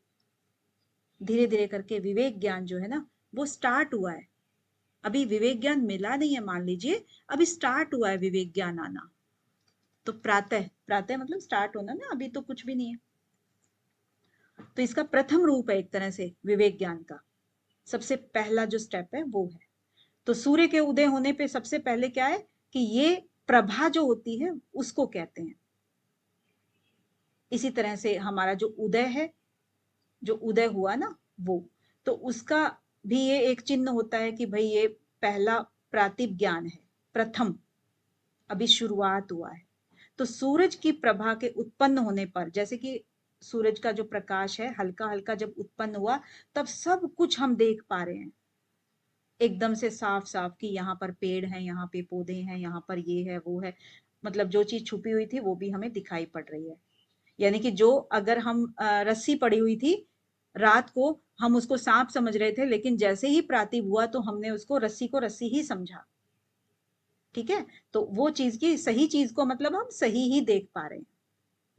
धीरे धीरे करके विवेक ज्ञान जो है ना वो स्टार्ट हुआ है। अभी विवेक ज्ञान मिला नहीं है, मान लीजिए अभी स्टार्ट हुआ है विवेक ज्ञान आना। तो प्रातः, प्रातः मतलब स्टार्ट होना ना, अभी तो कुछ भी नहीं है। तो इसका प्रथम रूप है एक तरह से विवेक ज्ञान का, सबसे पहला जो स्टेप है वो है। तो सूर्य के उदय होने पे सबसे पहले क्या है कि ये प्रभा जो होती है उसको कहते हैं। इसी तरह से हमारा जो उदय है, जो उदय हुआ ना वो, तो उसका भी ये एक चिन्ह होता है कि भाई ये पहला प्रातिभ ज्ञान है, प्रथम, अभी शुरुआत हुआ है। तो सूरज की प्रभा के उत्पन्न होने पर, जैसे कि सूरज का जो प्रकाश है हल्का हल्का जब उत्पन्न हुआ, तब सब कुछ हम देख पा रहे हैं एकदम से साफ साफ, कि यहाँ पर पेड़ हैं, यहाँ पे पौधे हैं, यहाँ पर ये है वो है, मतलब जो चीज छुपी हुई थी वो भी हमें दिखाई पड़ रही है। यानी कि जो अगर हम रस्सी पड़ी हुई थी रात को, हम उसको सांप समझ रहे थे, लेकिन जैसे ही प्रातिभ हुआ तो हमने उसको रस्सी ही समझा। ठीक है, तो वो चीज की सही चीज को मतलब हम सही ही देख पा रहे हैं,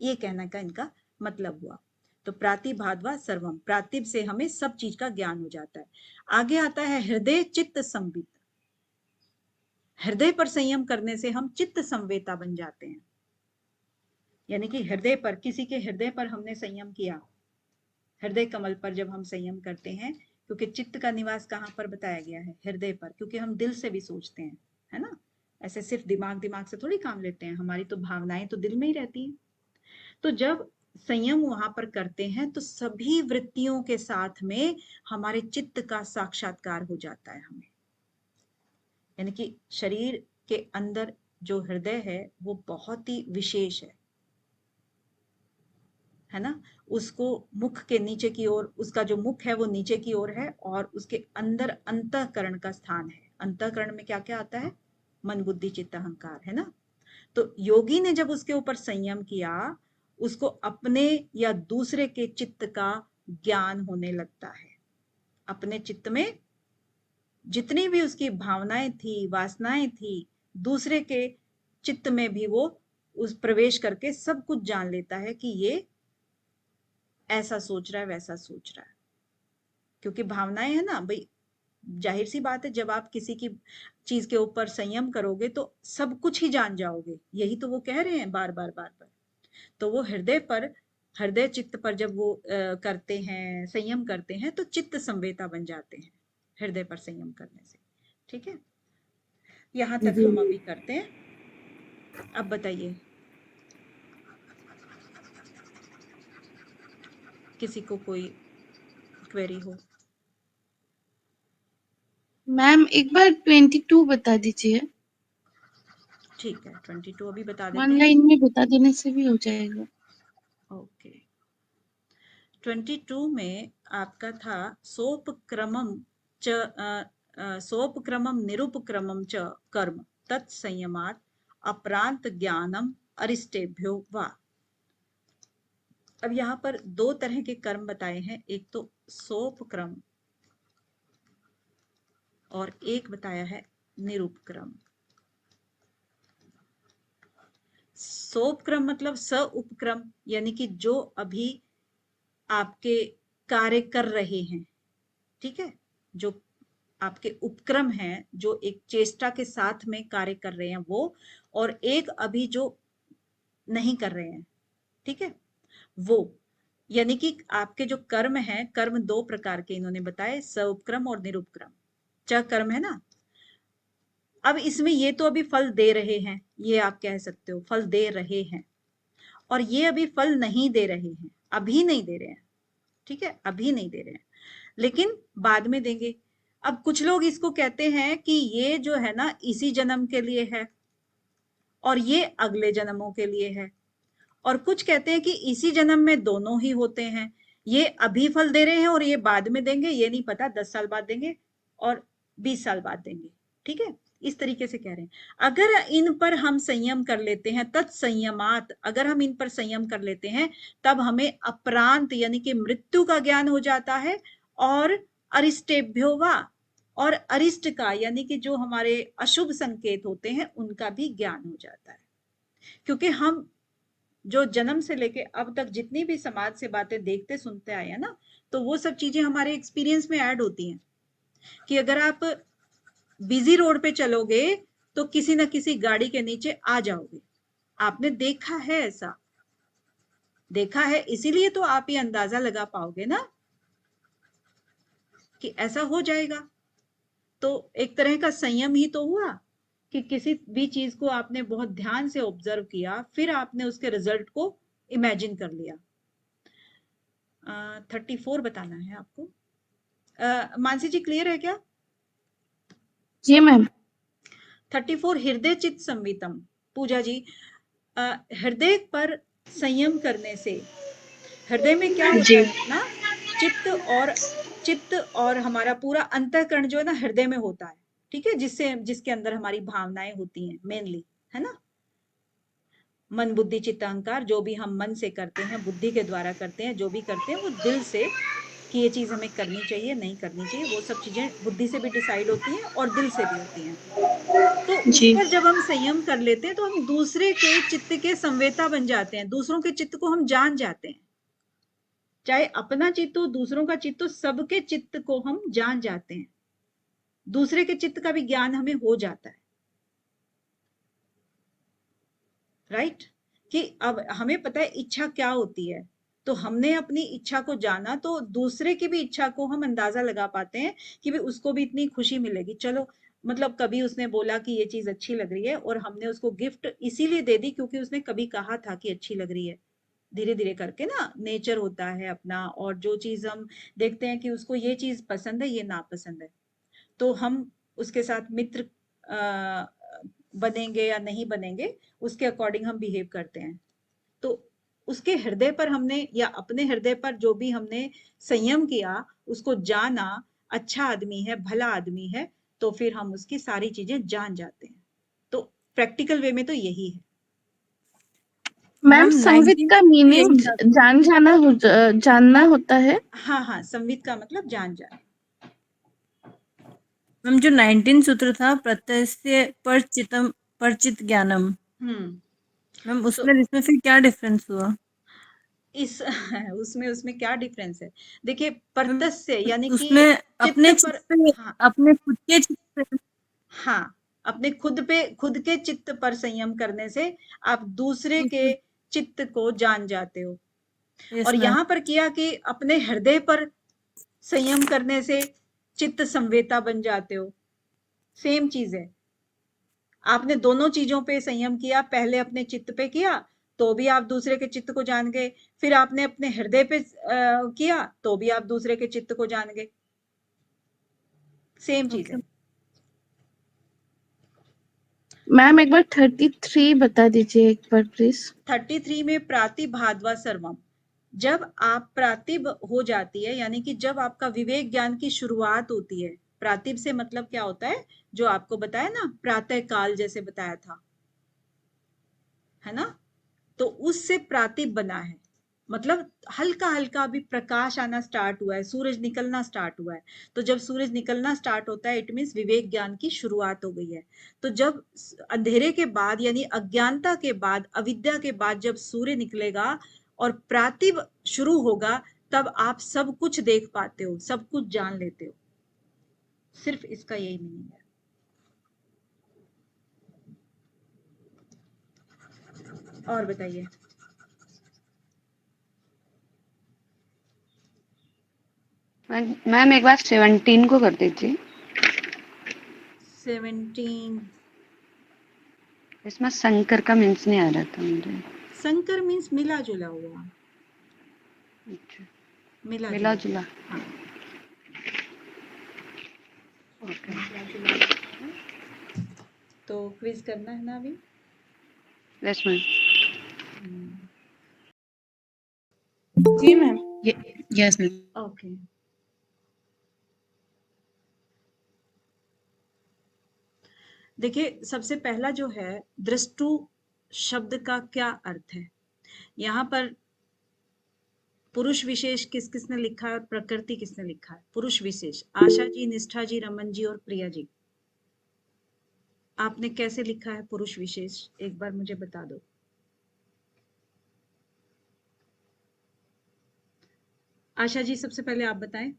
ये कहने का इनका मतलब हुआ। तो प्रातिभाद्वा सर्वम, प्रातिभ से हमें सब चीज का ज्ञान हो जाता है। आगे आता है हृदय चित्त संवित। हृदय पर संयम करने से हम चित्त संवेता बन जाते हैं। यानी कि हृदय पर, किसी के हृदय पर हमने संयम किया, हृदय कमल पर जब हम संयम करते हैं, क्योंकि चित्त का निवास कहाँ पर बताया गया है? हृदय पर, क्योंकि हम दिल से भी सोचते हैं, है ना? ऐसे सिर्फ दिमाग से थोड़ी काम लेते हैं, हमारी तो भावनाएं तो दिल में ही रहती हैं। तो जब संयम वहां पर करते हैं तो सभी वृत्तियों के साथ में हमारे चित्त का साक्षात्कार हो जाता है हमें। यानी कि शरीर के अंदर जो हृदय है वो बहुत ही विशेष है ना? उसको मुख के नीचे की ओर, उसका जो मुख है वो नीचे की ओर है, और उसके अंदर अंतःकरण का स्थान है। अंतःकरण में क्या क्या आता है? मन बुद्धि चित्त अहंकार, है ना? तो योगी ने जब उसके ऊपर संयम किया, उसको अपने या दूसरे के चित्त का ज्ञान होने लगता है। अपने चित्त में जितनी भी उसकी भावनाएं थी, वासनाएं थी, दूसरे के चित्त में भी वो उस प्रवेश करके सब कुछ जान लेता है कि ये ऐसा सोच रहा है, वैसा सोच रहा है। क्योंकि भावनाएं है ना भाई, जाहिर सी बात है, जब आप किसी की चीज के ऊपर संयम करोगे तो सब कुछ ही जान जाओगे। यही तो वो कह रहे हैं बार बार बार बार। तो वो हृदय पर, हृदय चित्त पर जब वो करते हैं, संयम करते हैं, तो चित्त संवेता बन जाते हैं हृदय पर संयम करने से। ठीक है, यहां तक जी हम मैम। अभी करते हैं। अब बताइए, किसी को कोई क्वेरी हो? मैम एक बार 22 बता दीजिए। ठीक है, 22 अभी बता देते वन हैं। लाइन में बता देने से भी हो जाएगा। ओके, 22 में आपका था सोपक्रमम च सोपक्रमम निरुपक्रमम च कर्म तत्संयमात् अपरांत ज्ञानम अरिष्टेभ्यो वा। अब यहाँ पर दो तरह के कर्म बताए हैं, एक तो सोपक्रम और एक बताया है निरुपक्रम। सोपक्रम मतलब स उपक्रम, यानी कि जो अभी आपके कार्य कर रहे हैं, ठीक है, जो आपके उपक्रम हैं जो एक चेष्टा के साथ में कार्य कर रहे हैं वो, और एक अभी जो नहीं कर रहे हैं, ठीक है, वो, यानी कि आपके जो कर्म हैं, कर्म दो प्रकार के इन्होंने बताए, सउपक्रम और निरुपक्रम। च कर्म है ना, अब इसमें ये तो अभी फल दे रहे हैं, ये आप कह सकते हो फल दे रहे हैं, और ये अभी फल नहीं दे रहे हैं, अभी नहीं दे रहे हैं, ठीक है, अभी नहीं दे रहे हैं, लेकिन बाद में देंगे। अब कुछ लोग इसको कहते हैं कि ये जो है ना इसी जन्म के लिए है और ये अगले जन्मों के लिए है, और कुछ कहते हैं कि इसी जन्म में दोनों ही होते हैं, ये अभी फल दे रहे हैं और ये बाद में देंगे, ये नहीं पता 10 साल बाद देंगे और 20 साल बाद देंगे, ठीक है, इस तरीके से कह रहे हैं। अगर इन पर हम संयम कर लेते हैं, तत्संयमात, अगर हम इन पर संयम कर लेते हैं, तब हमें अपरांत यानी कि मृत्यु का ज्ञान हो जाता है, और अरिष्टेभ्यो वा, और अरिष्ट का यानी कि जो हमारे अशुभ संकेत होते हैं उनका भी ज्ञान हो जाता है। क्योंकि हम जो जन्म से लेके अब तक जितनी भी समाज से बातें देखते सुनते आए हैं ना, तो वो सब चीजें हमारे एक्सपीरियंस में ऐड होती हैं कि अगर आप बिजी रोड पे चलोगे तो किसी ना किसी गाड़ी के नीचे आ जाओगे। आपने देखा है, ऐसा देखा है, इसीलिए तो आप ये अंदाजा लगा पाओगे ना कि ऐसा हो जाएगा। तो एक तरह का संयम ही तो हुआ कि किसी भी चीज को आपने बहुत ध्यान से ऑब्जर्व किया, फिर आपने उसके रिजल्ट को इमेजिन कर लिया। 34 बताना है आपको। मानसी जी क्लियर है क्या? जी मैम। 34 हृदय चित्त संवितम। पूजा जी, हृदय पर संयम करने से हृदय में क्या होता है ना, चित्त और हमारा पूरा अंतःकरण जो है ना हृदय में होता है, ठीक है, जिसके अंदर हमारी भावनाएं होती हैं मेनली, है ना, मन बुद्धि चित्त अहंकार, जो भी हम मन से करते हैं, बुद्धि के द्वारा करते हैं, जो भी करते हैं वो दिल से कि ये चीज हमें करनी चाहिए नहीं करनी चाहिए, वो सब चीजें बुद्धि से भी डिसाइड होती हैं और दिल से भी होती हैं। तो उस जी पर जब हम संयम कर लेते हैं तो हम दूसरे के चित्त के संवेता बन जाते हैं, दूसरों के चित्त को हम जान जाते हैं, चाहे अपना चित्त हो दूसरों का चित्त हो, सबके चित्त को हम जान जाते हैं, दूसरे के चित्त का भी ज्ञान हमें हो जाता है, राइट, कि अब हमें पता है इच्छा क्या होती है, तो हमने अपनी इच्छा को जाना तो दूसरे की भी इच्छा को हम अंदाजा लगा पाते हैं कि भाई उसको भी इतनी खुशी मिलेगी। चलो मतलब कभी उसने बोला कि ये चीज अच्छी लग रही है और हमने उसको गिफ्ट इसीलिए दे दी क्योंकि उसने कभी कहा था कि अच्छी लग रही है। धीरे धीरे करके ना नेचर होता है अपना, और जो चीज हम देखते हैं कि उसको ये चीज पसंद है ये नापसंद है, तो हम उसके साथ मित्र बनेंगे या नहीं बनेंगे उसके अकॉर्डिंग हम बिहेव करते हैं। तो उसके हृदय पर हमने या अपने हृदय पर जो भी हमने संयम किया, उसको जाना, अच्छा आदमी है भला आदमी है, तो फिर हम उसकी सारी चीजें जान जाते हैं। तो प्रैक्टिकल वे में तो यही है। मैम, संवित का मीनिंग जानना होता है। हाँ हाँ, संवित का मतलब जान जाए। मैम जो 19 सूत्र था, प्रत्यस्य परचित ज्ञानम, मैम उसमें इसमें फिर क्या डिफरेंस हुआ? इस उसमें क्या डिफरेंस है? देखिए, परतस्य यानी कि उसमें अपने चित्त पर, हाँ अपने खुद के चित्त पे, हाँ, अपने खुद के चित्त पर संयम करने से आप दूसरे के चित्त को जान जाते हो। और यहाँ पर किया कि अपने हृदय पर संयम करने से चित्त संवेता बन जाते हो, सेम चीज है। आपने दोनों चीजों पे संयम किया, पहले अपने चित्त पे किया तो भी आप दूसरे के चित्त को जान गए, फिर आपने अपने हृदय पे किया तो भी आप दूसरे के चित्त को जान गए, सेम चीज है। मैम एक बार 33 बता दीजिए एक बार प्लीज। 33 में प्रातिभाद्वा सर्वम, जब आप प्रातिभ हो जाती है यानी कि जब आपका विवेक ज्ञान की शुरुआत होती है। प्रातिभ से मतलब क्या होता है, जो आपको बताया ना प्रातः काल जैसे बताया था, है ना, तो उससे प्रातिभ बना है, मतलब हल्का हल्का अभी प्रकाश आना स्टार्ट हुआ है, सूरज निकलना स्टार्ट हुआ है। तो जब सूरज निकलना स्टार्ट होता है इट मीन्स विवेक ज्ञान की शुरुआत हो गई है। तो जब अंधेरे के बाद यानी अज्ञानता के बाद, अविद्या के बाद जब सूर्य निकलेगा और प्रातिभ शुरू होगा, तब आप सब कुछ देख पाते हो, सब कुछ जान लेते हो। सिर्फ इसका यही मीनिंग है। और बताइए। मैम एक बार 17 को कर दीजिए। 17 इसमें शंकर का मीन्स नहीं आ रहा था मुझे। संकर मीन्स मिला जुला हुआ, अच्छा, मिला मिला जुला। जुला। हाँ, ओके। मिला जुला होता है। तो क्विज करना है ना अभी? Yes ma'am. जी मैम। Yes ma'am. ओके। देखिए, सबसे पहला जो है दृष्टु शब्द का क्या अर्थ है। यहाँ पर पुरुष विशेष किस किसने लिखा है और प्रकृति किसने लिखा है। पुरुष विशेष आशा जी, निष्ठा जी, रमन जी और प्रिया जी। आपने कैसे लिखा है पुरुष विशेष, एक बार मुझे बता दो। आशा जी सबसे पहले आप बताएं।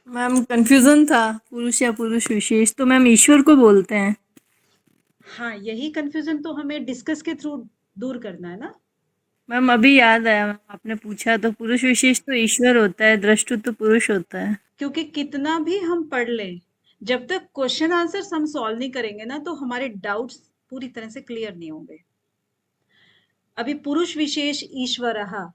मैम कंफ्यूजन था, पुरुष या पुरुष विशेष, तो मैम ईश्वर को बोलते हैं। हाँ, यही कंफ्यूजन तो हमें डिस्कस के थ्रू दूर करना है ना। मैम अभी याद आया, मैम आपने पूछा तो पुरुष विशेष तो ईश्वर होता है, दृष्टु तो पुरुष होता है। क्योंकि कितना भी हम पढ़ लें, जब तक क्वेश्चन आंसर्स हम सॉल्व नहीं करेंगे ना, तो हमारे डाउट्स पूरी तरह से क्लियर नहीं होंगे। अभी पुरुष विशेष ईश्वरः,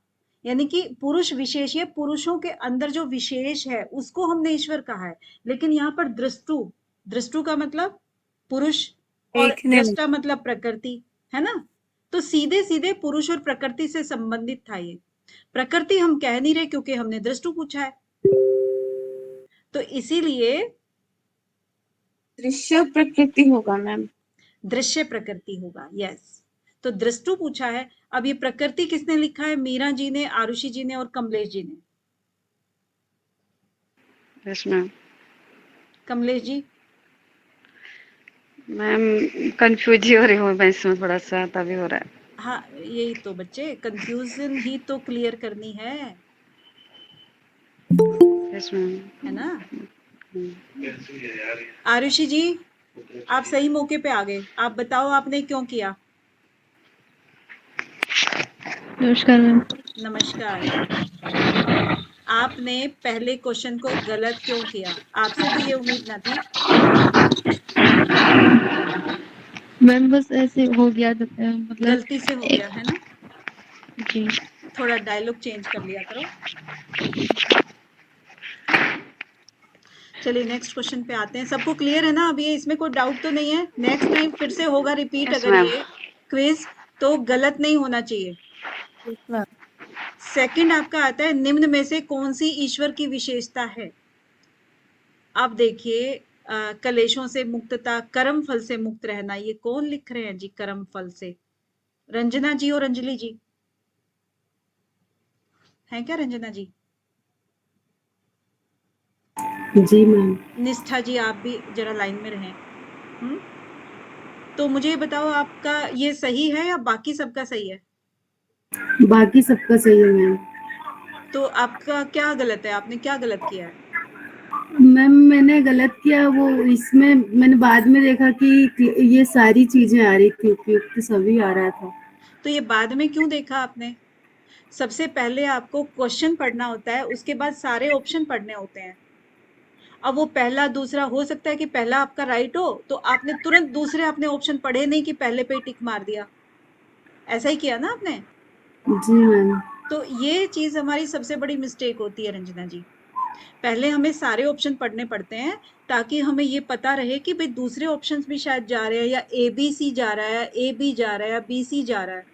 यानी कि पुरुष विशेष, ये पुरुषों के अंदर जो विशेष है उसको हमने ईश्वर कहा है। लेकिन यहाँ पर दृष्टु, दृष्टु का मतलब पुरुष और देखने में। दृष्टा मतलब प्रकृति, है ना। तो सीधे सीधे पुरुष और प्रकृति से संबंधित था ये। प्रकृति हम कह नहीं रहे क्योंकि हमने दृष्टु पूछा है, तो इसीलिए दृश्य प्रकृति होगा मैम। दृश्य प्रकृति होगा। यस, तो दृष्टु पूछा है। अब ये प्रकृति किसने लिखा है? मीरा जी ने, आरुषि जी ने और कमलेश जी ने। Yes ma'am. Kamlesh ji. Ma'am confuse ही हो रही हूँ मैं इसमें, थोड़ा सा तभी हो रहा है। हाँ, यही तो बच्चे, कंफ्यूजन ही तो क्लियर करनी है यस मैम। है ना। आरुषि जी, आप सही मौके पे आ गए। आप बताओ आपने क्यों किया? नमस्कार मैम। नमस्कार। आपने पहले क्वेश्चन को गलत क्यों किया? आपसे तो ये उम्मीद ना थी। मैम बस ऐसे हो गया, मतलब गलती से हो गया है ना। जी। थोड़ा डायलॉग चेंज कर लिया करो। चलिए नेक्स्ट क्वेश्चन पे आते हैं। सबको क्लियर है ना अभी? इसमें कोई डाउट तो नहीं है? नेक्स्ट टाइम फिर से होगा रिपीट यस अगर मैम। ये क्विज, तो गलत नहीं होना चाहिए। मैम सेकंड आपका आता है, निम्न में से कौन सी ईश्वर की विशेषता है। आप देखिए, कलेशों से मुक्तता, कर्म फल से मुक्त रहना, ये कौन लिख रहे हैं जी? कर्म फल से रंजना जी और अंजलि जी हैं क्या? रंजना जी, जी मैम। निष्ठा जी, आप भी जरा लाइन में रहें। तो मुझे ये बताओ, आपका ये सही है या बाकी सबका सही है? बाकी सबका सही है मैम। तो आपका क्या गलत है? आपने क्या गलत किया है? मैम मैंने गलत किया, वो इसमें मैंने बाद में देखा कि ये सारी चीजें आ रही थी, उपयुक्त सभी आ रहा था। तो ये बाद में क्यों देखा आपने? सबसे पहले आपको क्वेश्चन पढ़ना होता है, उसके बाद सारे ऑप्शन पढ़ने होते हैं। अब वो पहला दूसरा हो सकता है कि पहला आपका राइट हो, तो आपने तुरंत दूसरे आपने ऑप्शन पढ़े नहीं कि पहले पे ही टिक मार दिया। ऐसा ही किया ना आपने? जी मैम। तो ये चीज हमारी सबसे बड़ी मिस्टेक होती है रंजना जी। पहले हमें सारे ऑप्शन पढ़ने पड़ते हैं ताकि हमें ये पता रहे कि भाई दूसरे ऑप्शंस भी शायद जा रहे हैं, या ए बी सी जा रहा है, ए बी जा रहा है, या बी सी जा रहा है।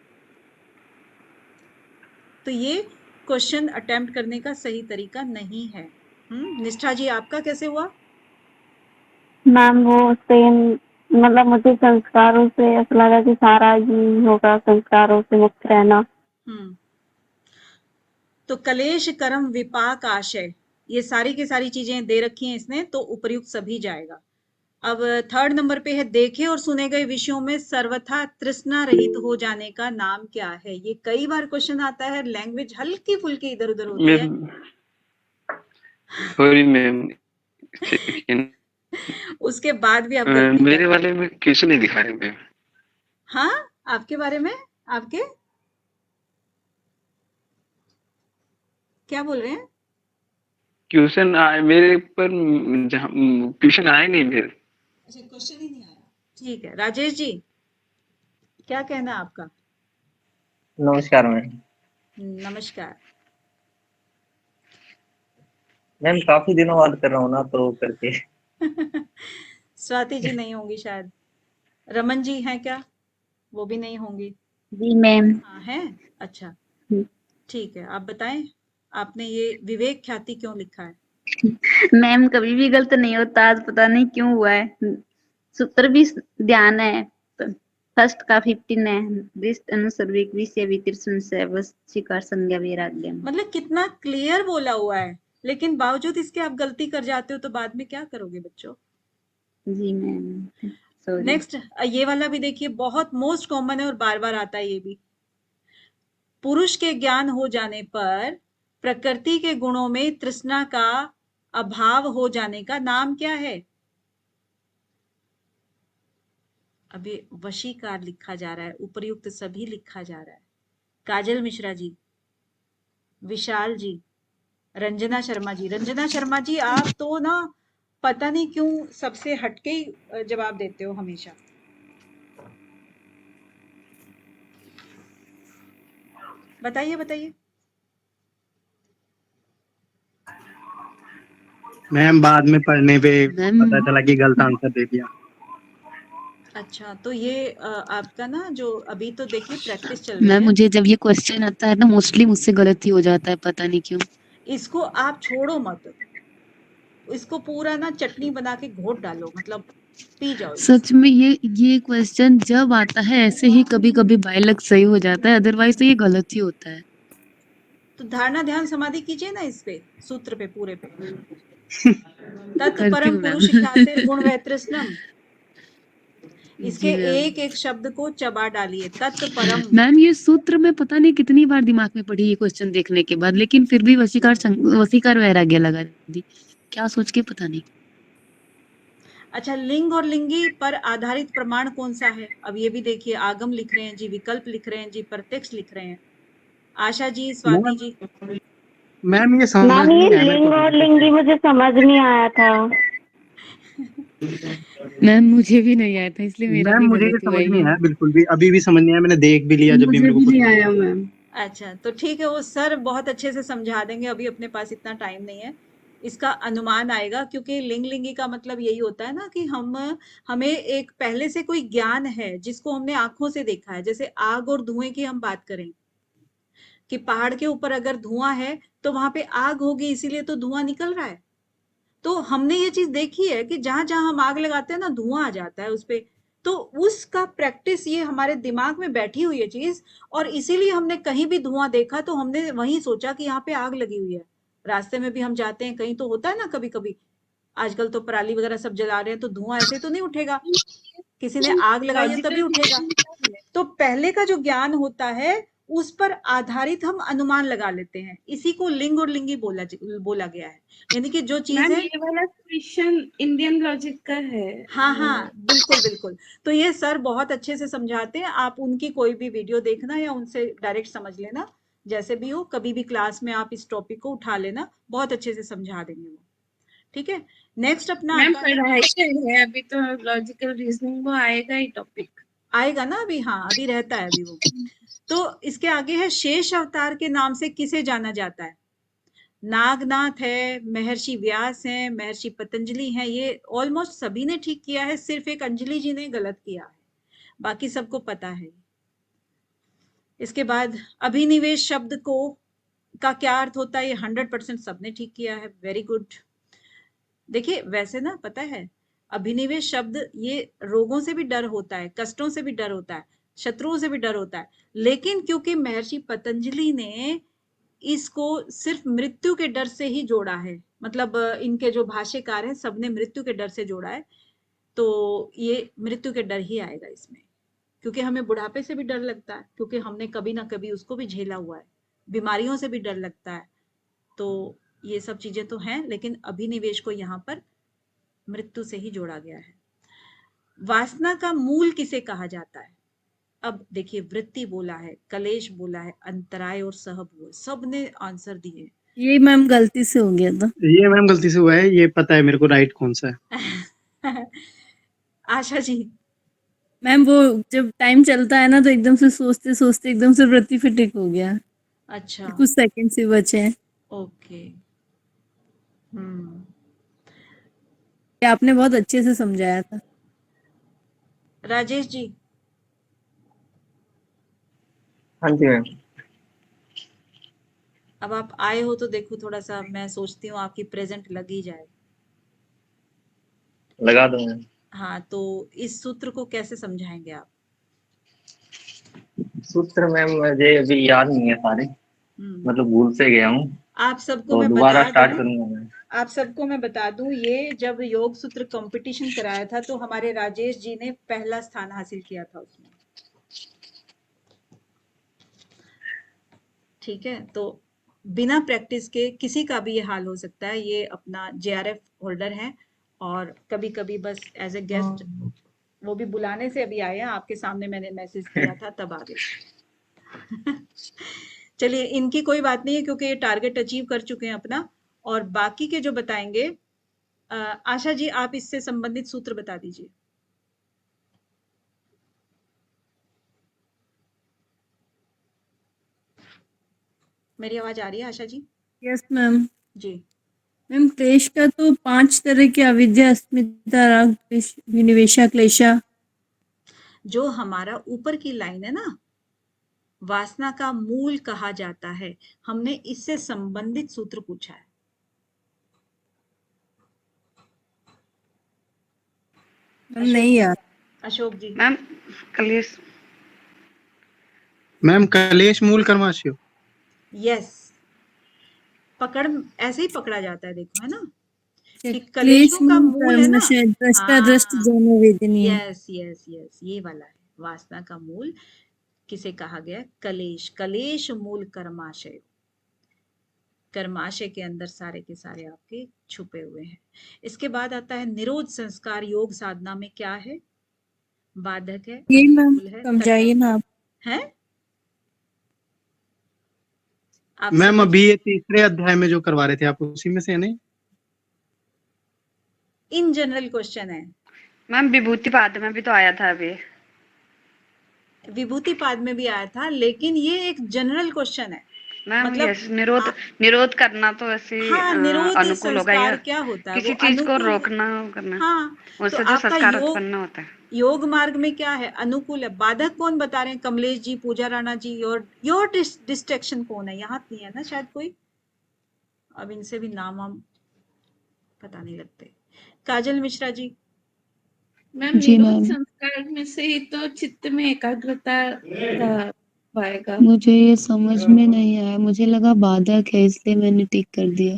तो ये क्वेश्चन अटेम्प्ट करने का सही तरीका नहीं है। निष्ठा जी, आपका कैसे हुआ? मैम वो सेम, मतलब मुझे संस्कारों से ऐसा लगा कि सारा ही होगा, संस्कारों से मुक्त रहना। तो कलेश, कर्म, विपाक, आशय, ये सारी की सारी चीजें दे रखी हैं इसने, तो उपयुक्त सभी जाएगा। अब थर्ड नंबर पे है, देखे और सुने गए विषयों में सर्वथा तृष्णा रहित हो जाने का नाम क्या है। ये कई बार क्वेश्चन आता है, लैंग्वेज हल्की फुल्की इधर उधर होती है। सॉरी मैम, सेकंड उसके बाद भी आप गलती कर मेरे रहे हैं। वाले में क्वेश्चन नहीं दिखा रहे मैम। हाँ, आपके बारे में आपके क्या बोल रहे हैं? क्वेश्चन आए मेरे पर, जहाँ क्वेश्चन आए नहीं मेरे। अच्छा, क्वेश्चन ही नहीं आया। ठीक है, राजेश जी, क्या कहना है आपका? नमस्कार मैम। नमस्कार। मैम काफी दिनों बाद कर रहा हूँ ना, तो करके। स्वाति जी नहीं होंगी शायद। रमन जी हैं क्या? वो भी नहीं होंगी। जी मैम। हाँ हैं। अच्छा, ठीक है, आप बताएं, आपने ये विवेक ख्याति क्यों लिखा है? मैम कभी भी गलत नहीं होता, आज पता नहीं क्यों हुआ है। सूत्र भी ध्यान है, फर्स्ट का 15 है, दृष्ट अनुसर्विक विषय वितर संशय वशीकार संज्ञा वैराग्य। मतलब कितना क्लियर बोला हुआ है, लेकिन बावजूद इसके आप गलती कर जाते हो, तो बाद में क्या करोगे बच्चों? जी मैम सॉरी। नेक्स्ट, ये वाला भी देखिए, बहुत मोस्ट कॉमन है और बार बार आता है ये भी। पुरुष के ज्ञान हो जाने पर प्रकृति के गुणों में तृष्णा का अभाव हो जाने का नाम क्या है? अभी वशीकार लिखा जा रहा है, उपर्युक्त सभी लिखा जा रहा है। काजल मिश्रा जी, विशाल जी, रंजना शर्मा जी। रंजना शर्मा जी, आप तो ना पता नहीं क्यों सबसे हटके ही जवाब देते हो हमेशा। बताइए बताइए। मैम बाद में पढ़ने पे मैम पता चला कि गलत आंसर दे दिया। अच्छा, तो ये आपका ना जो अभी तो देखिए प्रैक्टिस चल रही मैम है, मुझे जब ये क्वेश्चन आता है ना, मोस्टली मुझसे गलत ही हो जाता है, पता नहीं क्यों। इसको आप छोड़ो मत, इसको पूरा ना चटनी बना के घोट डालो, मतलब पी जाओ इसको। सच में ये क्वेश्चन जब आता है ऐसे ही कभी-कभी बाय लक सही हो जाता है, अदरवाइज तो ये गलत ही होता है। तो धारणा ध्यान समाधि कीजिए ना इस पे, सूत्र पे, पूरे पे। तत् करती परम हूँ पुरुष मैम। ख्यातिर गुण वैतृष्णम, इसके जी मैम। एक एक शब्द को चबा डालिए। तत् परम। मैम ये सूत्र मैं पता नहीं कितनी बार दिमाग में पढ़ी ये क्वेश्चन देखने के बाद, लेकिन फिर भी वशीकार वैराग्य लगा दी। क्या सोच के पता नहीं। अच्छा, लिंग और लिंगी पर आधारित प्रमाण कौन सा है? अब ये भी देखिए, आगम लिख रहे हैं जी, विकल्प लिख रहे हैं जी, प्रत्यक्ष लिख रहे हैं। आशा जी, स्वाति मैम जी। मैम ये समझ मैम नहीं ये आया मेरे लिंग को और बिल्कुल लिंगी भी। मुझे समझ नहीं आया था। मैम मुझे भी नहीं आया था, इसलिए मेरा मैम भी मुझे ये गलत हुआ समझ नहीं ये। आया बिल्कुल भी, अभी भी समझ नहीं आया, मैंने देख भी लिया जब भी मुझे मेरे को भी कुछ नहीं नहीं। आया मैम। अच्छा, तो ठीक है, वो सर बहुत अच्छे से समझा देंगे, अभी अपने पास इतना टाइम नहीं है। इसका अनुमान आएगा, क्योंकि लिंग लिंगी का मतलब यही होता है ना कि हमें एक पहले से कोई ज्ञान है जिसको हमने आंखों से देखा है। जैसे आग और धुएं की हम बात करें कि पहाड़ के ऊपर अगर धुआं है तो वहां पे आग होगी, इसीलिए तो धुआं निकल रहा है। तो हमने ये चीज देखी है कि जहां जहां हम आग लगाते हैं ना, धुआं आ जाता है उस पे। तो उसका प्रैक्टिस, ये हमारे दिमाग में बैठी हुई है चीज, और इसीलिए हमने कहीं भी धुआं देखा तो हमने वही सोचा कि यहाँ पे आग लगी हुई है। रास्ते में भी हम जाते हैं कहीं, तो होता है ना कभी कभी, आजकल तो पराली वगैरह सब जला रहे हैं, तो धुआं ऐसे तो नहीं उठेगा, किसी ने आग लगाई है तभी लॉजिकल उठेगा। तो पहले का जो ज्ञान होता है, उस पर आधारित हम अनुमान लगा लेते हैं, इसी को लिंग और लिंगी बोला गया है। यानी कि जो चीज मैम है। ये वाला क्वेश्चन इंडियन लॉजिक का है। हाँ हाँ, बिल्कुल बिल्कुल। तो ये सर बहुत अच्छे से समझाते हैं, आप उनकी कोई भी वीडियो देखना या उनसे डायरेक्ट समझ लेना, जैसे भी हो, कभी भी क्लास में आप इस टॉपिक को उठा लेना, बहुत अच्छे से समझा देंगे वो। ठीक है, नेक्स्ट अपना मैम आता है। पढ़ाई है अभी तो, लॉजिकल रीजनिंग वो आएगा ही टॉपिक। आएगा ना अभी, हाँ अभी रहता है अभी वो। तो इसके आगे है, शेष अवतार के नाम से किसे जाना जाता है? नागनाथ है, महर्षि व्यास है, महर्षि पतंजलि है। ये ऑलमोस्ट सभी ने ठीक किया है, सिर्फ एक अंजलि जी ने गलत किया है, बाकी सबको पता है। इसके बाद अभिनिवेश शब्द को का क्या अर्थ होता है? ये 100% सबने ठीक किया है, वेरी गुड। देखिए वैसे ना, पता है, अभिनिवेश शब्द, ये रोगों से भी डर होता है, कष्टों से भी डर होता है, शत्रुओं से भी डर होता है, लेकिन क्योंकि महर्षि पतंजलि ने इसको सिर्फ मृत्यु के डर से ही जोड़ा है, मतलब इनके जो भाष्यकार हैं सबने मृत्यु के डर से जोड़ा है, तो ये मृत्यु के डर ही आएगा इसमें। क्योंकि हमें बुढ़ापे से भी डर लगता है, क्योंकि हमने कभी ना कभी उसको भी झेला हुआ है, बीमारियों से भी डर लगता है, तो ये सब चीजें तो हैं, लेकिन अभिनिवेश को यहाँ पर मृत्यु से ही जोड़ा गया है। वासना का मूल किसे कहा जाता है? अब देखिए, वृत्ति बोला है, कलेश बोला है, अंतराय और सहभोग, सबने आंसर दिए। ये मैम गलती से हो गया था। ये मैम गलती से हुआ है, ये पता है मेरे को राइट कौन सा है। आशा जी। मैम वो जब टाइम चलता है ना तो एकदम से सोचते सोचते एकदम से वृत्ति पे टिक हो गया। अच्छा, कुछ सेकंड से बचे हैं। ओके। ये आपने बहुत अच्छे से समझाया था। राजेश जी। हाँ जी मैम। अब आप आए हो तो देखो, थोड़ा सा मैं सोचती हूँ आपकी प्रेजेंट लग ही जाए। लगा दो मैम। हाँ, तो इस सूत्र को कैसे समझाएंगे आप? सूत्र मैम मुझे अभी याद नहीं है सारे, मतलब भूल से गया हूँ, आप सबको तो मैं दोबारा बता स्टार्ट दूं, करूंगा मैं। आप सबको मैं बता दूं, ये जब योग सूत्र कंपटीशन कराया था तो हमारे राजेश जी ने पहला स्थान हासिल किया था उसमें। ठीक है, तो बिना प्रैक्टिस के किसी का भी ये हाल हो सकता है। ये अपना JRF होल्डर है और कभी कभी बस एज ए गेस्ट, वो भी बुलाने से अभी आए हैं, आपके सामने मैंने मैसेज किया था तब आ गए। चलिए, इनकी कोई बात नहीं है क्योंकि ये टारगेट अचीव कर चुके हैं अपना। और बाकी के जो बताएंगे, आशा जी आप इससे संबंधित सूत्र बता दीजिए। मेरी आवाज आ रही है आशा जी? Yes ma'am. जी मैम, क्लेश का तो 5 तरह के अविद्या, अस्मिता, राग, द्वेष, विनिवेशा, क्लेशा। जो हमारा ऊपर की लाइन है ना, वासना का मूल कहा जाता है, हमने इससे संबंधित सूत्र पूछा है। नहीं यार। अशोक जी। मैम कलेश। मैम कलेश मूल कर्माशय। यस, पकड़ ऐसे ही पकड़ा जाता है, देखो है ना कि क्लेश कलेशों का मूल है ना। दृष्टा दृष्ट दोनों वेदनीय। यस यस यस, ये वाला है। वासना का मूल किसे कहा गया? कलेश। कलेश मूल कर्माशय। कर्माशय के अंदर सारे के सारे आपके छुपे हुए हैं। इसके बाद आता है निरोध संस्कार। योग साधना में क्या है? बाधक है, ये मैम अनुकूल है, समझाइए ना आप। है आप मैम अभी ये तीसरे अध्याय में जो करवा रहे थे आप, उसी में से है नहीं? इन जनरल क्वेश्चन है मैम विभूति पाद में भी तो आया था अभी। विभूति पाद में भी आया था, लेकिन ये एक जनरल क्वेश्चन है। मैम मतलब यस, निरोध करना तो ऐसे हाँ, निरोध अनुकूल होगा, संस्कार या क्या होता है? किसी वो चीज को अनुकूल। रोकना करना। हाँ, उससे तो जो आपका संस्कार उत्पन्न होता है। योग मार्ग में क्या है? अनुकूल है। बाधक कौन बता रहे हैं? कमलेश जी, पूजा राणा जी। योर डिस्ट्रैक्शन कौन है? यहाँ नहीं है ना शायद कोई, अब इनसे भी नाम हम पता नहीं लगते। काजल मिश्रा जी। मैम जी निरोध मैम। संस्कार में से ही तो चित्त में एकाग्रता पाएगा। मुझे ये समझ में नहीं आया, मुझे लगा बाधक है इसलिए मैंने टिक कर दिया।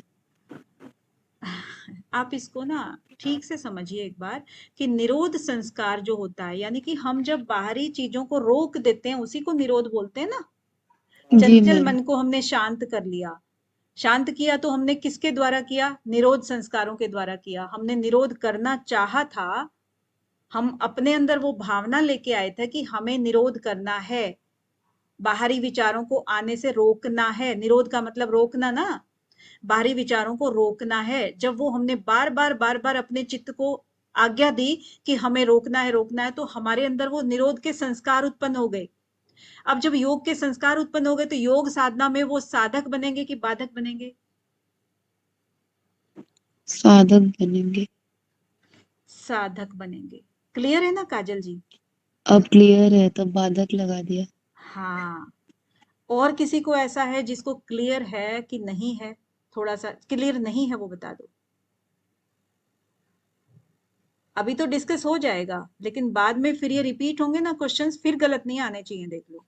आप इसको ना ठीक से समझिए एक बार कि निरोध संस्कार जो होता है, यानी कि हम जब बाहरी चीजों को रोक देते हैं उसी को निरोध बोलते हैं ना। जी चंचल मैम। मन को हमने शांत कर लिया। शांत किया तो हमने किसके द्वारा किया? निरोध संस्कारों के द्वारा किया। हमने निरोध करना चाहा था, हम अपने अंदर वो भावना लेके आए थे कि हमें निरोध करना है, बाहरी विचारों को आने से रोकना है। निरोध का मतलब रोकना ना, बाहरी विचारों को रोकना है। जब वो हमने बार बार अपने चित्त को आज्ञा दी कि हमें रोकना है, तो हमारे अंदर वो निरोध के संस्कार उत्पन्न हो गए। अब जब योग के संस्कार उत्पन्न हो गए तो योग साधना में वो साधक बनेंगे कि बाधक बनेंगे? साधक बनेंगे। साधक बनेंगे। क्लियर है ना काजल जी? अब क्लियर है, तब बाधक लगा दिया। हाँ, और किसी को ऐसा है जिसको क्लियर है कि नहीं है? थोड़ा सा क्लियर नहीं है वो बता दो। अभी तो डिस्कस हो जाएगा, लेकिन बाद में फिर ये रिपीट होंगे ना क्वेश्चंस, फिर गलत नहीं आने चाहिए। देख लो,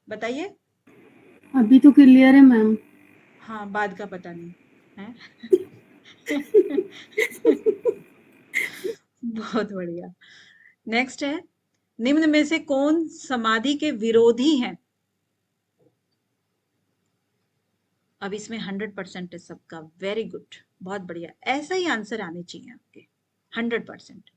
बताइए। अभी तो क्लियर है मैम। हाँ, बाद का पता नहीं है। बहुत बढ़िया। नेक्स्ट है, निम्न में से कौन समाधि के विरोधी हैं? अब इसमें 100% है सबका। वेरी गुड, बहुत बढ़िया। ऐसा ही आंसर आने चाहिए आपके, 100%।